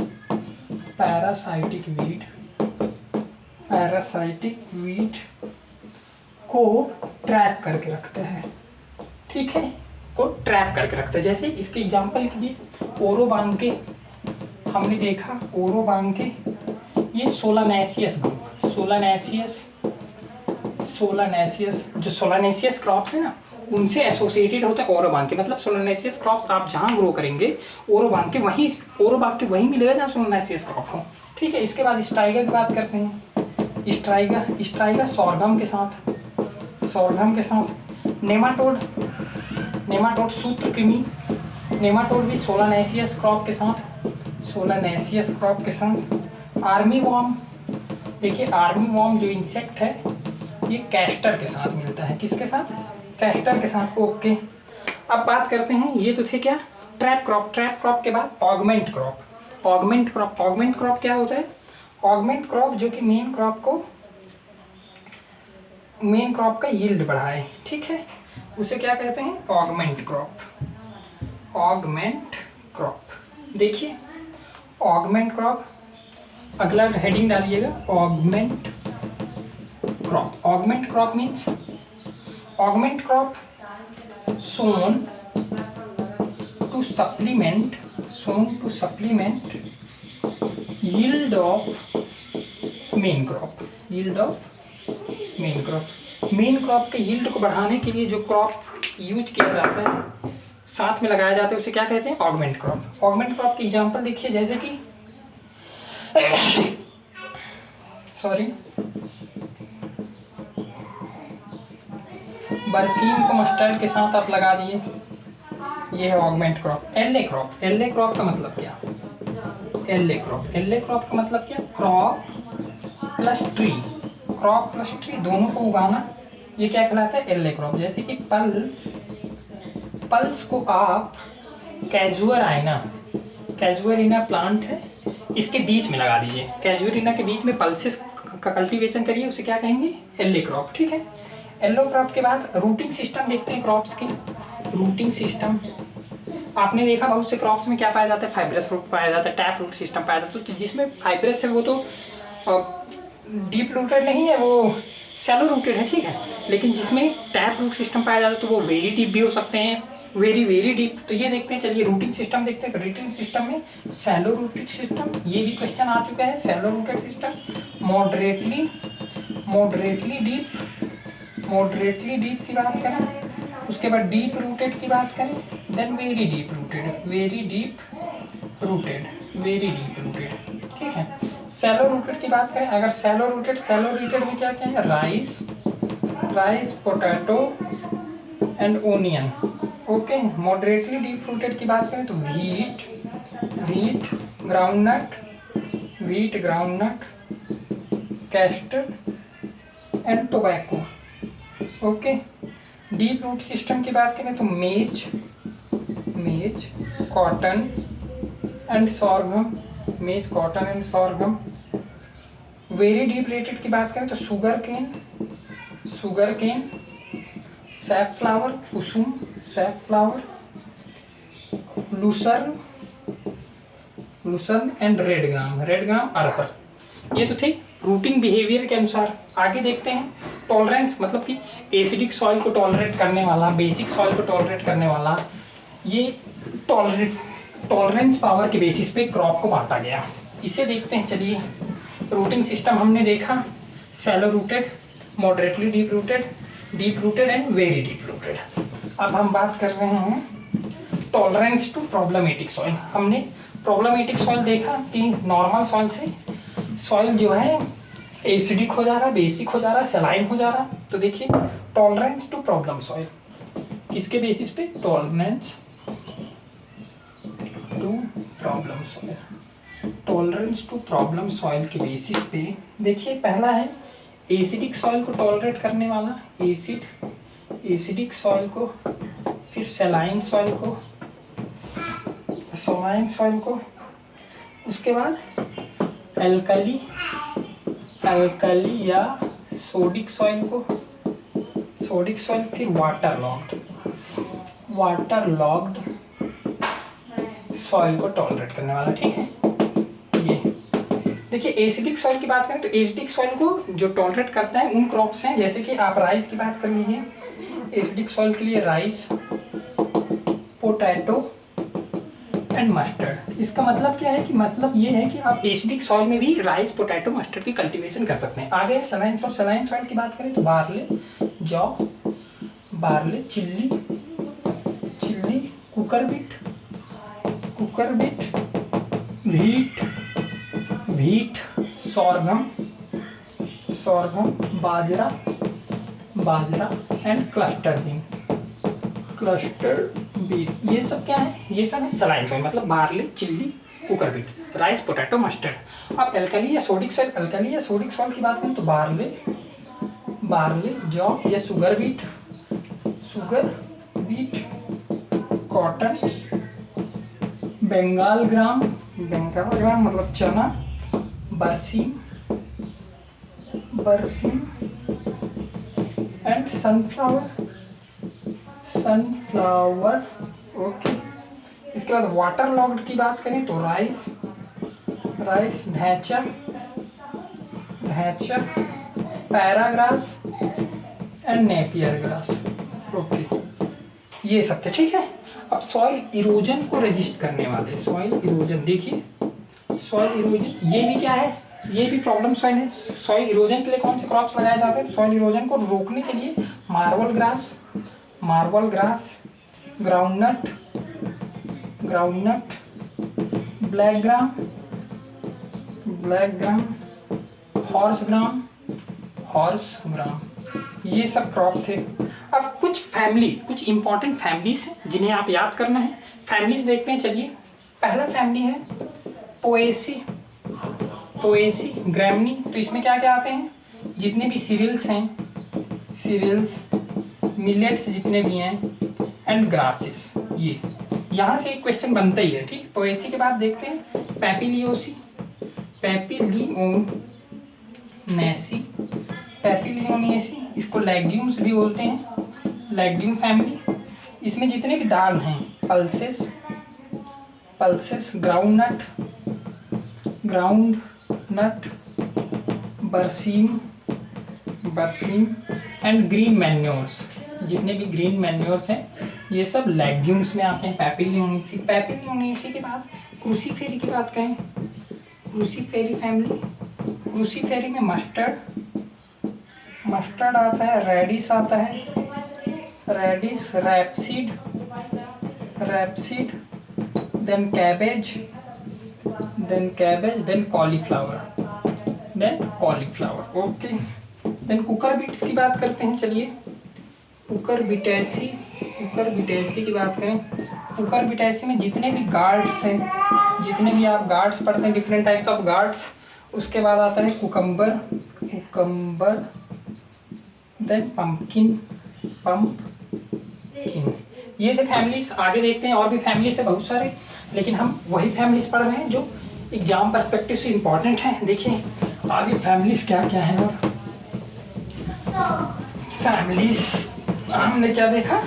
Speaker 1: पैरासाइटिक वीड को ट्रैप करके रखते हैं, ठीक है, को ट्रैप करके रखते हैं। जैसे इसके एग्जांपल कीजिए, ओरोबांग के हमने देखा, ओरोबांग के ये सोलानेसियस ग्रुप, सोलानेसियस जो सोलानेसियस क्रॉप्स है ना, उनसे एसोसिएटेड होते हैं ओरोबांग के। मतलब सोलानेसियस क्रॉप्स आप जहाँ ग्रो करेंगे ओरोबांग के वहीं मिलेगा जहाँ सोलानेसियस क्रॉप हो, ठीक है। इसके बाद स्ट्राइगा की बात करते हैं। स्ट्राइगा सोरघम के साथ नेमाटोड सूत्रकृमि, नेमाटोड भी सोलानेसियस क्रॉप के साथ। आर्मी वॉर्म, देखिए आर्मी वॉर्म जो इंसेक्ट है ये कैस्टर के साथ मिलता है। किसके साथ? कैस्टर के साथ। ओके, अब बात करते हैं, ये तो थे क्या? Trap crop. ट्रैप क्रॉप के बाद ऑगमेंट क्रॉप। ऑगमेंट क्रॉप क्या होता है? ऑगमेंट क्रॉप जो कि मेन क्रॉप का यील्ड बढ़ाए, ठीक है, उसे क्या कहते हैं? Augment crop. देखिए ऑगमेंट क्रॉप, अगला हेडिंग डालिएगा, augment crop means augment crop sown to supplement yield of main crop। Main crop के यील्ड को बढ़ाने के लिए जो क्रॉप यूज किया जाता है, साथ में लगाया जाता है, उसे क्या कहते हैं? Augment crop. ऑगमेंट क्रॉप की एग्जांपल देखिए, जैसे कि बरसीम को मस्टर्ड के साथ आप लगा दिए, ये है ऑगमेंट क्रॉप। एल्ले क्रॉप का मतलब क्या? एल्ले क्रॉप का मतलब क्या? क्रॉप प्लस ट्री दोनों को उगाना, ये क्या कहलाता है? एल्ले क्रॉप। जैसे कि पल्स को आप कैजुअरिना प्लांट है, इसके बीच में लगा दीजिए, कैजुअरिना के बीच में पल्सेस का कल्टीवेशन करिए, उसे क्या कहेंगे? एल्ले क्रॉप, ठीक है। एल्लो क्रॉप के बाद रूटिंग सिस्टम देखते हैं क्रॉप्स के। रूटिंग सिस्टम आपने देखा बहुत से क्रॉप्स में क्या पाया जाता है? फाइब्रस रूट पाया जाता है, टैप रूट सिस्टम पाया जाता है। तो जिसमें फाइब्रस है वो तो डीप रूटेड नहीं है, वो शैलो रूटेड है, ठीक है। लेकिन जिसमें टैप रूट सिस्टम पाया जाता है तो वो वेरी डीप भी हो सकते हैं, वेरी डीप। तो ये देखते हैं, चलिए रूटिंग सिस्टम देखते हैं। तो रूटिंग सिस्टम में शैलो रूटेड सिस्टम, ये भी क्वेश्चन आ चुका है। Shallow rooted system, moderately deep की बात करें, उसके बाद डीप रूटेड की बात करें, देन वेरी डीप रूटेड, ठीक है। शैलो रूटेड की बात करें, अगर शैलो रूटेड में क्या क्या है? Rice, potato and onion. Okay, moderately deep rooted की बात करें तो wheat, groundnut, castor and tobacco. Okay, deep root system की बात करें तो maize, cotton and sorghum. Very deep rated की बात करें तो शुगर केन, सैफफ्लावर, कुसुम, लूसर्न एंड रेड ग्राम, अरहर। ये तो थे रूटिंग बिहेवियर के अनुसार। आगे देखते हैं टॉलरेंस, मतलब कि एसिडिक सॉइल को टॉलरेट करने वाला, बेसिक सॉइल को टॉलरेट करने वाला, ये टॉलरेंस पावर के बेसिस पे क्रॉप को बांटा गया। इसे देखते हैं, चलिए। रूटिंग सिस्टम हमने देखा, shallow rooted, moderately deep rooted and very deep rooted. अब हम बात कर रहे हैं टॉलरेंस टू प्रॉब्लमेटिक सॉइल। हमने प्रॉब्लमेटिक सॉइल देखा कि नॉर्मल सॉइल से सॉइल जो है एसिडिक हो जा रहा, बेसिक हो जा रहा, सलाइन हो जा रहा। तो देखिए टॉलरेंस टू प्रॉब्लम सॉइल, किसके बेसिस पे? Tolerance to problem soil. Tolerance to problem soil के बेसिस पे देखिए, पहला है एसिडिक सॉइल को टॉलरेट करने वाला, एसिडिक सॉइल को, फिर सलाइन सॉइल को, उसके बाद एल्कली या सोडिक सॉइल को, फिर वाटर लॉग्ड सॉइल को टॉलरेट करने वाला। ठीक है, ये देखिए एसिडिक सॉइल की बात करें तो एसिडिक सॉइल को जो टॉलरेट करता है उन क्रॉप्स हैं, जैसे कि आप राइस की बात कर लीजिए, एसिडिक सॉइल के लिए राइस, पोटैटो एंड मस्टर्ड। इसका मतलब क्या है कि मतलब ये है कि आप एसिडिक सॉइल में भी राइस, पोटैटो, मस्टर्ड की कल्टीवेशन कर सकते हैं। आगे सलाइन सॉइल की बात करें तो बार्ले, जौ, barley, chilli, cucurbit, wheat, sorghum, बाजरा एंड क्लस्टर बीन। ये सब क्या है? ये सब है सलाइन सॉइल, मतलब barley, chilli, cucurbit, rice, potato, mustard. अब एल्कली या सोडिक सॉइल की बात करें तो बार्ले, जौ या sugar beet, cotton, Bengal gram मतलब चना, बरसीम एंड सनफ्लावर। ओके, इसके बाद वाटर लॉग्ड की बात करें तो राइस, भैंचा, para grass and napier grass. Okay, ये सब थे। ठीक है, अब सॉइल इरोजन को रजिस्ट करने वाले, सॉइल इरोजन देखिए, सॉइल इरोजन ये भी क्या है? ये भी प्रॉब्लम सॉइल है। सॉइल इरोजन के लिए कौन से क्रॉप्स लगाए जाते हैं? सॉइल इरोजन को रोकने के लिए marvel grass, groundnut, black gram, horse gram, ये सब क्रॉप थे। अब कुछ इंपॉर्टेंट फैमिलीज हैं जिन्हें आप याद करना है। फैमिलीज देखते हैं, चलिए। पहला फैमिली है पोएसी ग्रैमनी। तो इसमें क्या क्या आते हैं? जितने भी सीरियल्स हैं, मिलेट्स जितने भी हैं एंड ग्रासेस। ये यहाँ से एक क्वेश्चन बनता ही है। ठीक, पोएसी के बाद देखते हैं पैपिलियोनेसी, इसको लेग्यूम्स भी बोलते हैं, लेग्यूम फैमिली। इसमें जितने भी दाल हैं, पल्सेस, ग्राउंडनट, बरसीम एंड ग्रीन मैन्योर्स। जितने भी ग्रीन मैन्योर्स हैं ये सब लेग्यूम्स में आते हैं। पैपिलियोनेसी के बाद क्रूसीफेरी की बात करें, क्रूसीफेरी फैमिली। क्रूसीफेरी में मस्टर्ड आता है, रेडिश आता है, rapeseed, then cabbage, then cauliflower. Okay, then cucurbits की बात करते हैं, चलिए। कुकर बिटेसी की बात करें, कुकर बिटेसी में जितने भी गार्ड्स हैं, जितने भी आप गार्ड्स पढ़ते हैं, डिफरेंट टाइप्स ऑफ गार्ड्स। उसके बाद आता है कुकम्बर, देन पम्पकिन। ये थे फैमिलीज। आगे देखते हैं, और भी फैमिलीज है बहुत सारे, लेकिन हम वही फैमिलीज पढ़ रहे हैं जो एग्जाम पर्सपेक्टिव से इम्पोर्टेंट है। देखिए आगे फैमिलीज क्या क्या है। और फैमिलीज हमने क्या देखा?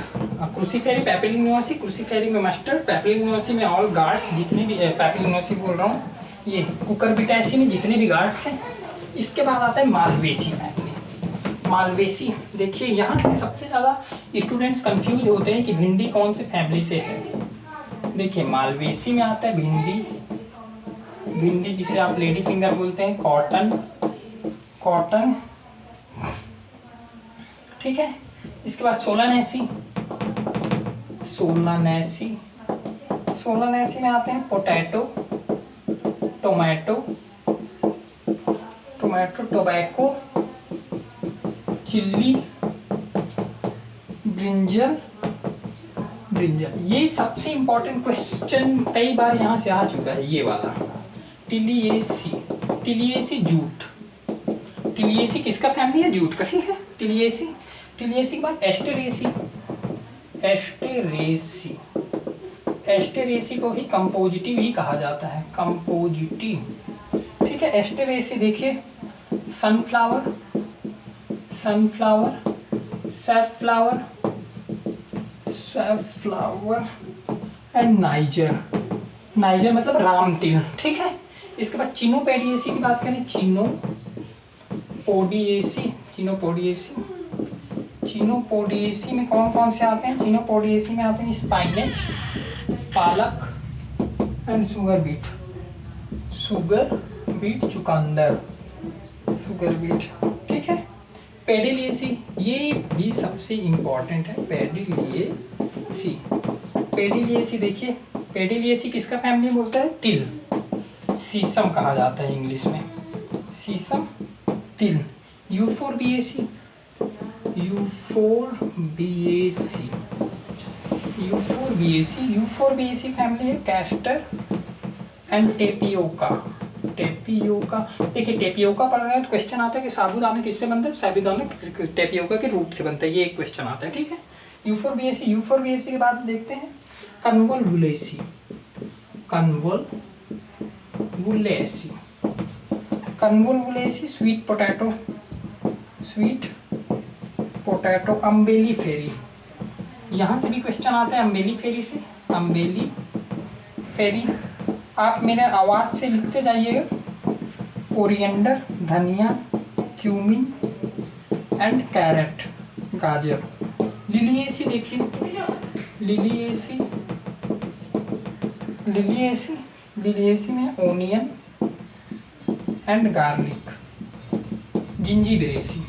Speaker 1: क्रूसीफेरी, पैपिलियोनेसी, क्रूसीफेरी में मस्टर्ड, पैपिलियोनेसी में ऑल गार्ड्स, जितने भी पैपिलियोनेसी बोल रहा हूँ, ये कुकरबिटेसी में जितने भी गार्ड्स हैं। इसके बाद आता है मालवेसी फैमिली। मालवेसी देखिए, यहाँ से सबसे ज़्यादा स्टूडेंट्स कंफ्यूज होते हैं कि भिंडी कौन से फैमिली से है। देखिए मालवेसी में आता है भिंडी जिसे आप लेडी फिंगर बोलते हैं, कॉटन। ठीक है, इसके बाद सोलानेसी में आते हैं potato, tobacco, chilli, brinjal brinjal. ये सबसे इम्पोर्टेंट क्वेश्चन कई बार यहाँ से आ चुका है, ये वाला टिलिएसी। टिलिएसी जूट, टिलिएसी किसका फैमिली है? जूट का, ठीक है। टिलिएसी, टिलिएसी के बाद एस्टेरेसी। एस्टेरेसी, एस्टेरेसी को ही कंपोजिटिव ही कहा जाता है, कंपोजिटिव, ठीक है। एस्टेरेसी देखिए, sunflower, sunflower, safflower, safflower and niger. Niger मतलब राम तिल, ठीक है। इसके बाद चिनोपोडिएसी की बात करें, चिनोपोडिएसी, चिनोपोडिएसी, चिनोपोडिएसी में कौन कौन से आते हैं? चिनोपोडिएसी में आते हैं स्पाइनेच, पालक and sugar beet. Sugar beat, चुकंदर, शुगर बीट, ठीक है। पेडिलिएसी, ये भी सबसे इम्पॉर्टेंट है, पेडिलिएसी। पेडिलिएसी देखिए, पेडिलिएसी किसका फैमिली बोलता है? तिल, सीसम कहा जाता है इंग्लिश में, सीसम, तिल। Euphorbiaceae, Euphorbiaceae, Euphorbiaceae, Euphorbiaceae family है कैस्टर एंड टेपियोका। टेपियोका, देखिए टेपियोका पढ़ रहे हैं तो क्वेश्चन आता है कि साबूदाना किससे बनता है? साबूदाना टेपियोका के रूप से बनता है, ये एक क्वेश्चन आता है, ठीक है। यूफोरबिएसी, यूफोरबिएसी के बाद देखते हैं convolvulaceae, convolvulaceae, convolvulaceae. Sweet potato, sweet potato. Umbelliferae, यहाँ से भी क्वेश्चन आता है अम्बेली फेरी से, अम्बेली फेरी। आप मेरे आवाज़ से लिखते जाइएगा, कोरिएंडर, धनिया, क्यूमिन एंड कैरेट, गाजर। लिलिएसी देखिए, लिलिएसी, लिलिएसी, लिलिएसी में ओनियन एंड गार्लिक। जिंजीबिरेसी,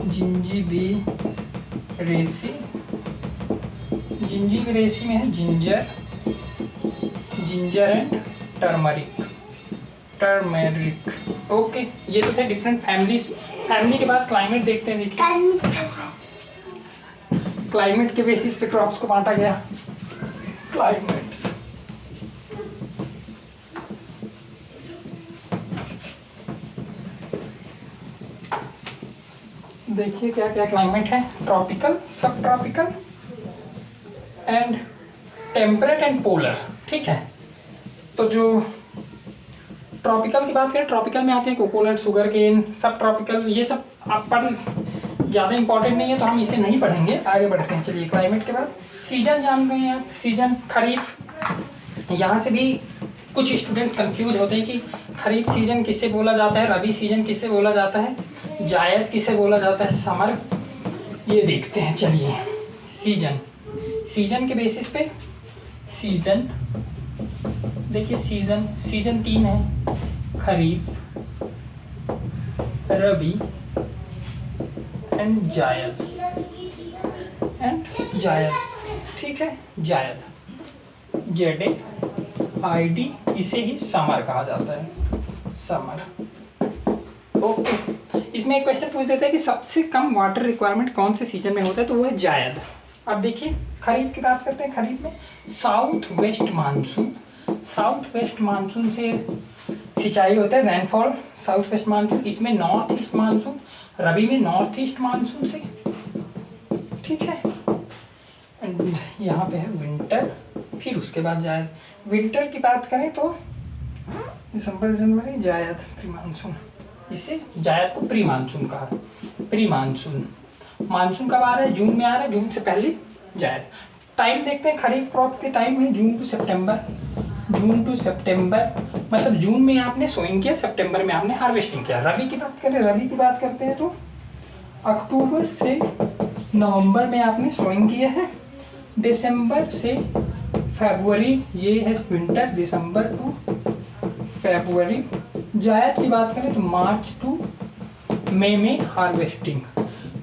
Speaker 1: जिंजीबिरेसी, जिंजीबिरेसी में है ginger, ginger and turmeric, turmeric. Okay, ये तो थे डिफरेंट फैमिलीज। फैमिली के बाद क्लाइमेट देखते हैं। देखिए क्लाइमेट के बेसिस पे क्रॉप्स को बांटा गया। क्लाइमेट, देखिए क्या क्या क्लाइमेट है, ट्रॉपिकल, सब tropical and temperate and polar, ठीक है। तो जो ट्रॉपिकल की बात करें, ट्रॉपिकल में आते हैं कोकोनट, शुगर केन, सब ट्रॉपिकल। ये सब आप पढ़, ज़्यादा इंपॉर्टेंट नहीं है तो हम इसे नहीं पढ़ेंगे, आगे बढ़ते हैं। चलिए क्लाइमेट के बाद सीजन जान रहे हैं आप, सीजन खरीफ। यहाँ से भी कुछ स्टूडेंट्स कंफ्यूज होते हैं कि खरीफ सीजन किससे बोला जाता है, रबी सीजन किससे बोला जाता है, जायद किससे बोला जाता है, समर। ये देखते हैं, चलिए। सीजन, सीजन के बेसिस पे सीजन देखिए, सीजन, सीजन 3 है, खरीफ, रबी एंड जायद, एंड जायद, ठीक है। जायद, ZAID, इसे ही समर कहा जाता है, समर। ओके, इसमें एक क्वेश्चन पूछ देते हैं कि सबसे कम वाटर रिक्वायरमेंट कौन से सीजन में होता है, तो वो है जायद। अब देखिए खरीफ की बात करते हैं। खरीफ में south west monsoon, south west monsoon से सिंचाई होता है, रेनफॉल साउथ वेस्ट मानसून। इसमें नॉर्थ ईस्ट मानसून, रबी में नॉर्थ ईस्ट मानसून से, ठीक है। एंड यहाँ पे है विंटर, फिर उसके बाद जायद। विंटर की बात करें तो दिसंबर जनवरी, जायद, प्री मानसून। इसे जायद को प्री मानसून कहा, प्री मानसून। मानसून कब आ रहा है? जून में आ रहा है, जून से पहले जायद। टाइम देखते हैं, खरीफ क्रॉप के टाइम है जून टू सितंबर, जून टू सितंबर, मतलब जून में आपने सोइंग किया, सितंबर में आपने हार्वेस्टिंग किया। रबी की बात करें, रबी की बात करते हैं तो अक्टूबर से नवंबर में आपने सोइंग किया है, दिसंबर से फरवरी, ये है विंटर, दिसंबर टू फरवरी। जायद की बात करें तो मार्च टू मई में हार्वेस्टिंग।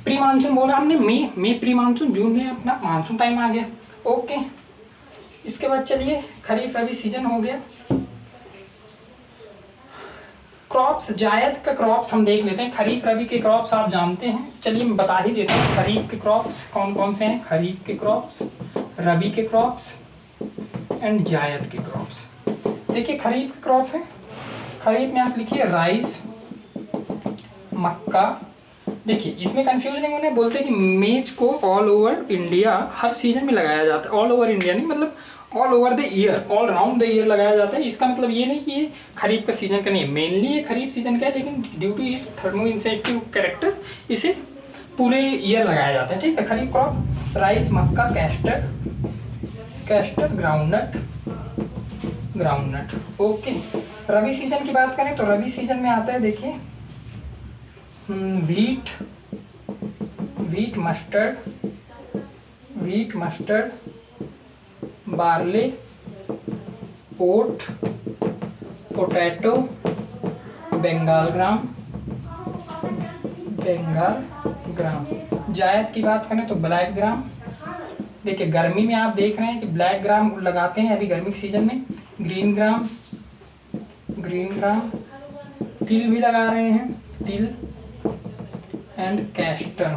Speaker 1: प्री मानसून बोला हमने, मई प्री मानसून, जून में अपना मानसून टाइम आ गया। ओके, इसके बाद चलिए खरीफ रबी सीजन हो गया। क्रॉप्स, जायद का क्रॉप्स हम देख लेते हैं। खरीफ रबी के क्रॉप्स आप जानते हैं, चलिए मैं बता ही देता हूँ। खरीफ के क्रॉप्स कौन कौन से हैं। खरीफ के क्रॉप्स रबी के क्रॉप्स एंड जायद के क्रॉप्स। देखिए खरीफ के क्रॉप है, खरीफ में आप लिखिए राइस, मक्का। देखिए इसमें कंफ्यूज नहीं होने, बोलते हैं कि मेज को ऑल ओवर इंडिया हर सीजन में लगाया जाता है। ऑल ओवर इंडिया नहीं, मतलब all over the year, all round the year लगाया जाता है। इसका मतलब ये नहीं कि ये खरीफ का सीजन का नहीं है, मेनली ये खरीफ सीजन का है, लेकिन due to its thermo incentive character इसे पूरे ईयर लगाया जाता है। ठीक है, खरीफ क्रॉप राइस, मक्का, castor, groundnut. Okay, rabi season की बात करें तो रबी सीजन में आता है, देखिए वीट, मस्टर्ड, बार्ले, ओट, पोटैटो, बंगाल ग्राम। जायद की बात करें तो ब्लैक ग्राम। देखिए गर्मी में आप देख रहे हैं कि ब्लैक ग्राम लगाते हैं अभी गर्मी के सीजन में। ग्रीन ग्राम, तिल भी लगा रहे हैं, तिल एंड कैस्टर।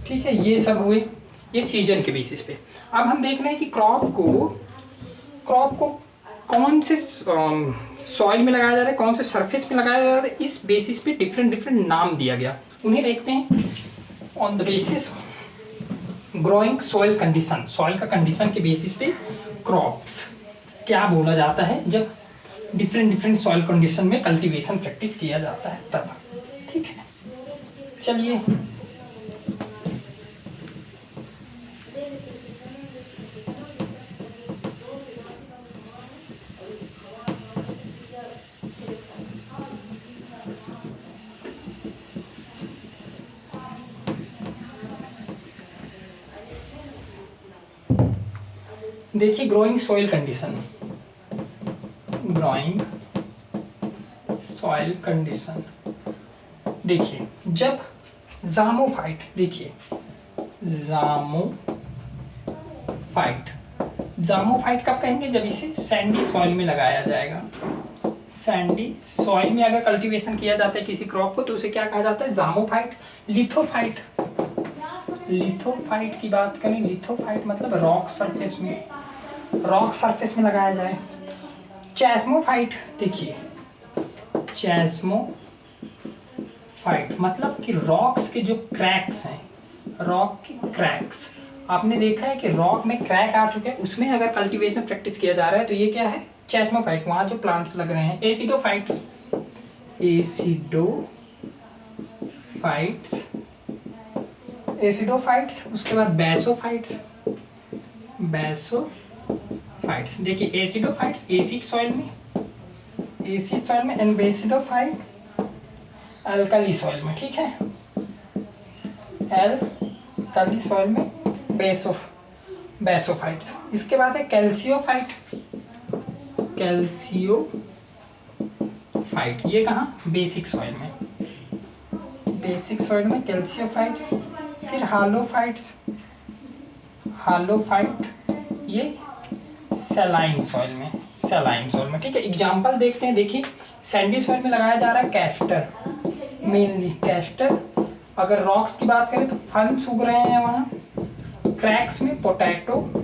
Speaker 1: ठीक है, ये सब हुए ये सीजन के बेसिस पे। अब हम देख रहे हैं कि क्रॉप को कौन से सॉइल में लगाया जा रहा है, कौन से सरफेस में लगाया जा रहा है, इस बेसिस पे डिफरेंट नाम दिया गया। उन्हें देखते हैं। On the basis growing soil condition, soil का कंडीशन के बेसिस पे क्रॉप्स क्या बोला जाता है जब डिफरेंट सॉइल कंडीशन में कल्टीवेशन प्रैक्टिस किया जाता है तब। ठीक है, चलिए देखिए ग्रोइंग सॉइल कंडीशन। देखिए जब जामोफाइट, देखिए जामोफाइट कब कहेंगे, जब इसे सैंडी सॉइल में लगाया जाएगा। सैंडी सॉइल में अगर कल्टीवेशन किया जाता है किसी क्रॉप को तो उसे क्या कहा जाता है, जामोफाइट। लिथोफाइट की बात करें, लिथोफाइट मतलब रॉक सरफेस में लगाया जाए। चैस्मोफाइट, देखिए चैस्मोफाइट मतलब कि रॉक्स के जो क्रैक्स हैं, रॉक के क्रैक्स, आपने देखा है कि रॉक में क्रैक आ चुके हैं, उसमें अगर कल्टीवेशन प्रैक्टिस किया जा रहा है तो ये क्या है, चैस्मोफाइट। वहाँ जो प्लांट्स लग रहे हैं एसिडोफाइट्स, उसके बाद बेसोफाइट्स। देखिए एसिडोफाइट्स एसिड सॉइल में एंड बेसिडोफाइट अल्कली सॉइल में। ठीक है, अल्कली सॉइल में बेसोफाइट्स। इसके बाद है कैल्सियोफाइट, ये कहाँ, बेसिक सॉइल में कैल्सियोफाइट्स। फिर हालोफाइट, ये सैलाइन सॉइल में। ठीक है, एग्जाम्पल देखते हैं। देखिए सैंडी सॉइल में लगाया जा रहा है कैस्टर, मेनली कैस्टर। अगर रॉक्स की बात करें तो फंड्स उग रहे हैं वहाँ। क्रैक्स में पोटैटो,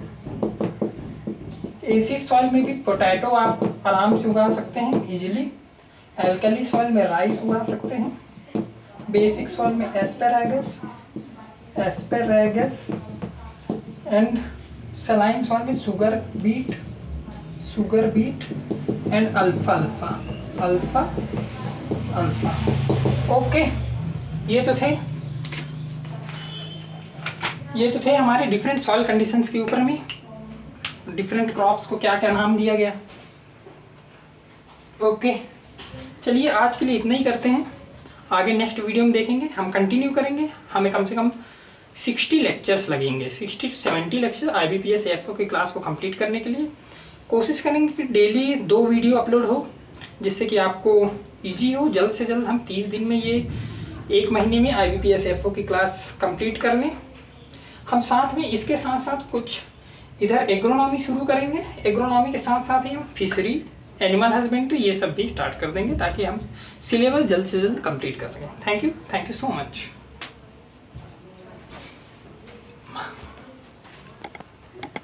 Speaker 1: एसिड सॉइल में भी पोटैटो आप आराम से उगा सकते हैं इजीली। एल्कली सॉइल में राइस उगा सकते हैं। बेसिक सॉइल में एस्पेरागस एंड सलाइन सॉइल में sugar beet and alpha. Okay, ये तो थे हमारे डिफरेंट सॉइल कंडीशंस के ऊपर में डिफरेंट क्रॉप्स को क्या क्या नाम दिया गया। ओके, चलिए आज के लिए इतना ही करते हैं। आगे नेक्स्ट वीडियो में देखेंगे, हम कंटिन्यू करेंगे। हमें कम से कम 60 लेक्चर्स लगेंगे, 60 to 70 लेक्चर IBPS AFO की क्लास को कंप्लीट करने के लिए। कोशिश करेंगे कि डेली 2 वीडियो अपलोड हो, जिससे कि आपको इजी हो। जल्द से जल्द हम 30 दिन में, ये 1 महीने में IBPS AFO की क्लास कंप्लीट कर लें। हम साथ में इसके साथ कुछ इधर एग्रोनॉमी शुरू करेंगे। एग्रोनॉमी के साथ ही हम फिशरी, एनिमल हस्बेंड्री, ये सब भी स्टार्ट कर देंगे ताकि हम सिलेबस जल्द से जल्द कंप्लीट कर सकें। Thank you so much.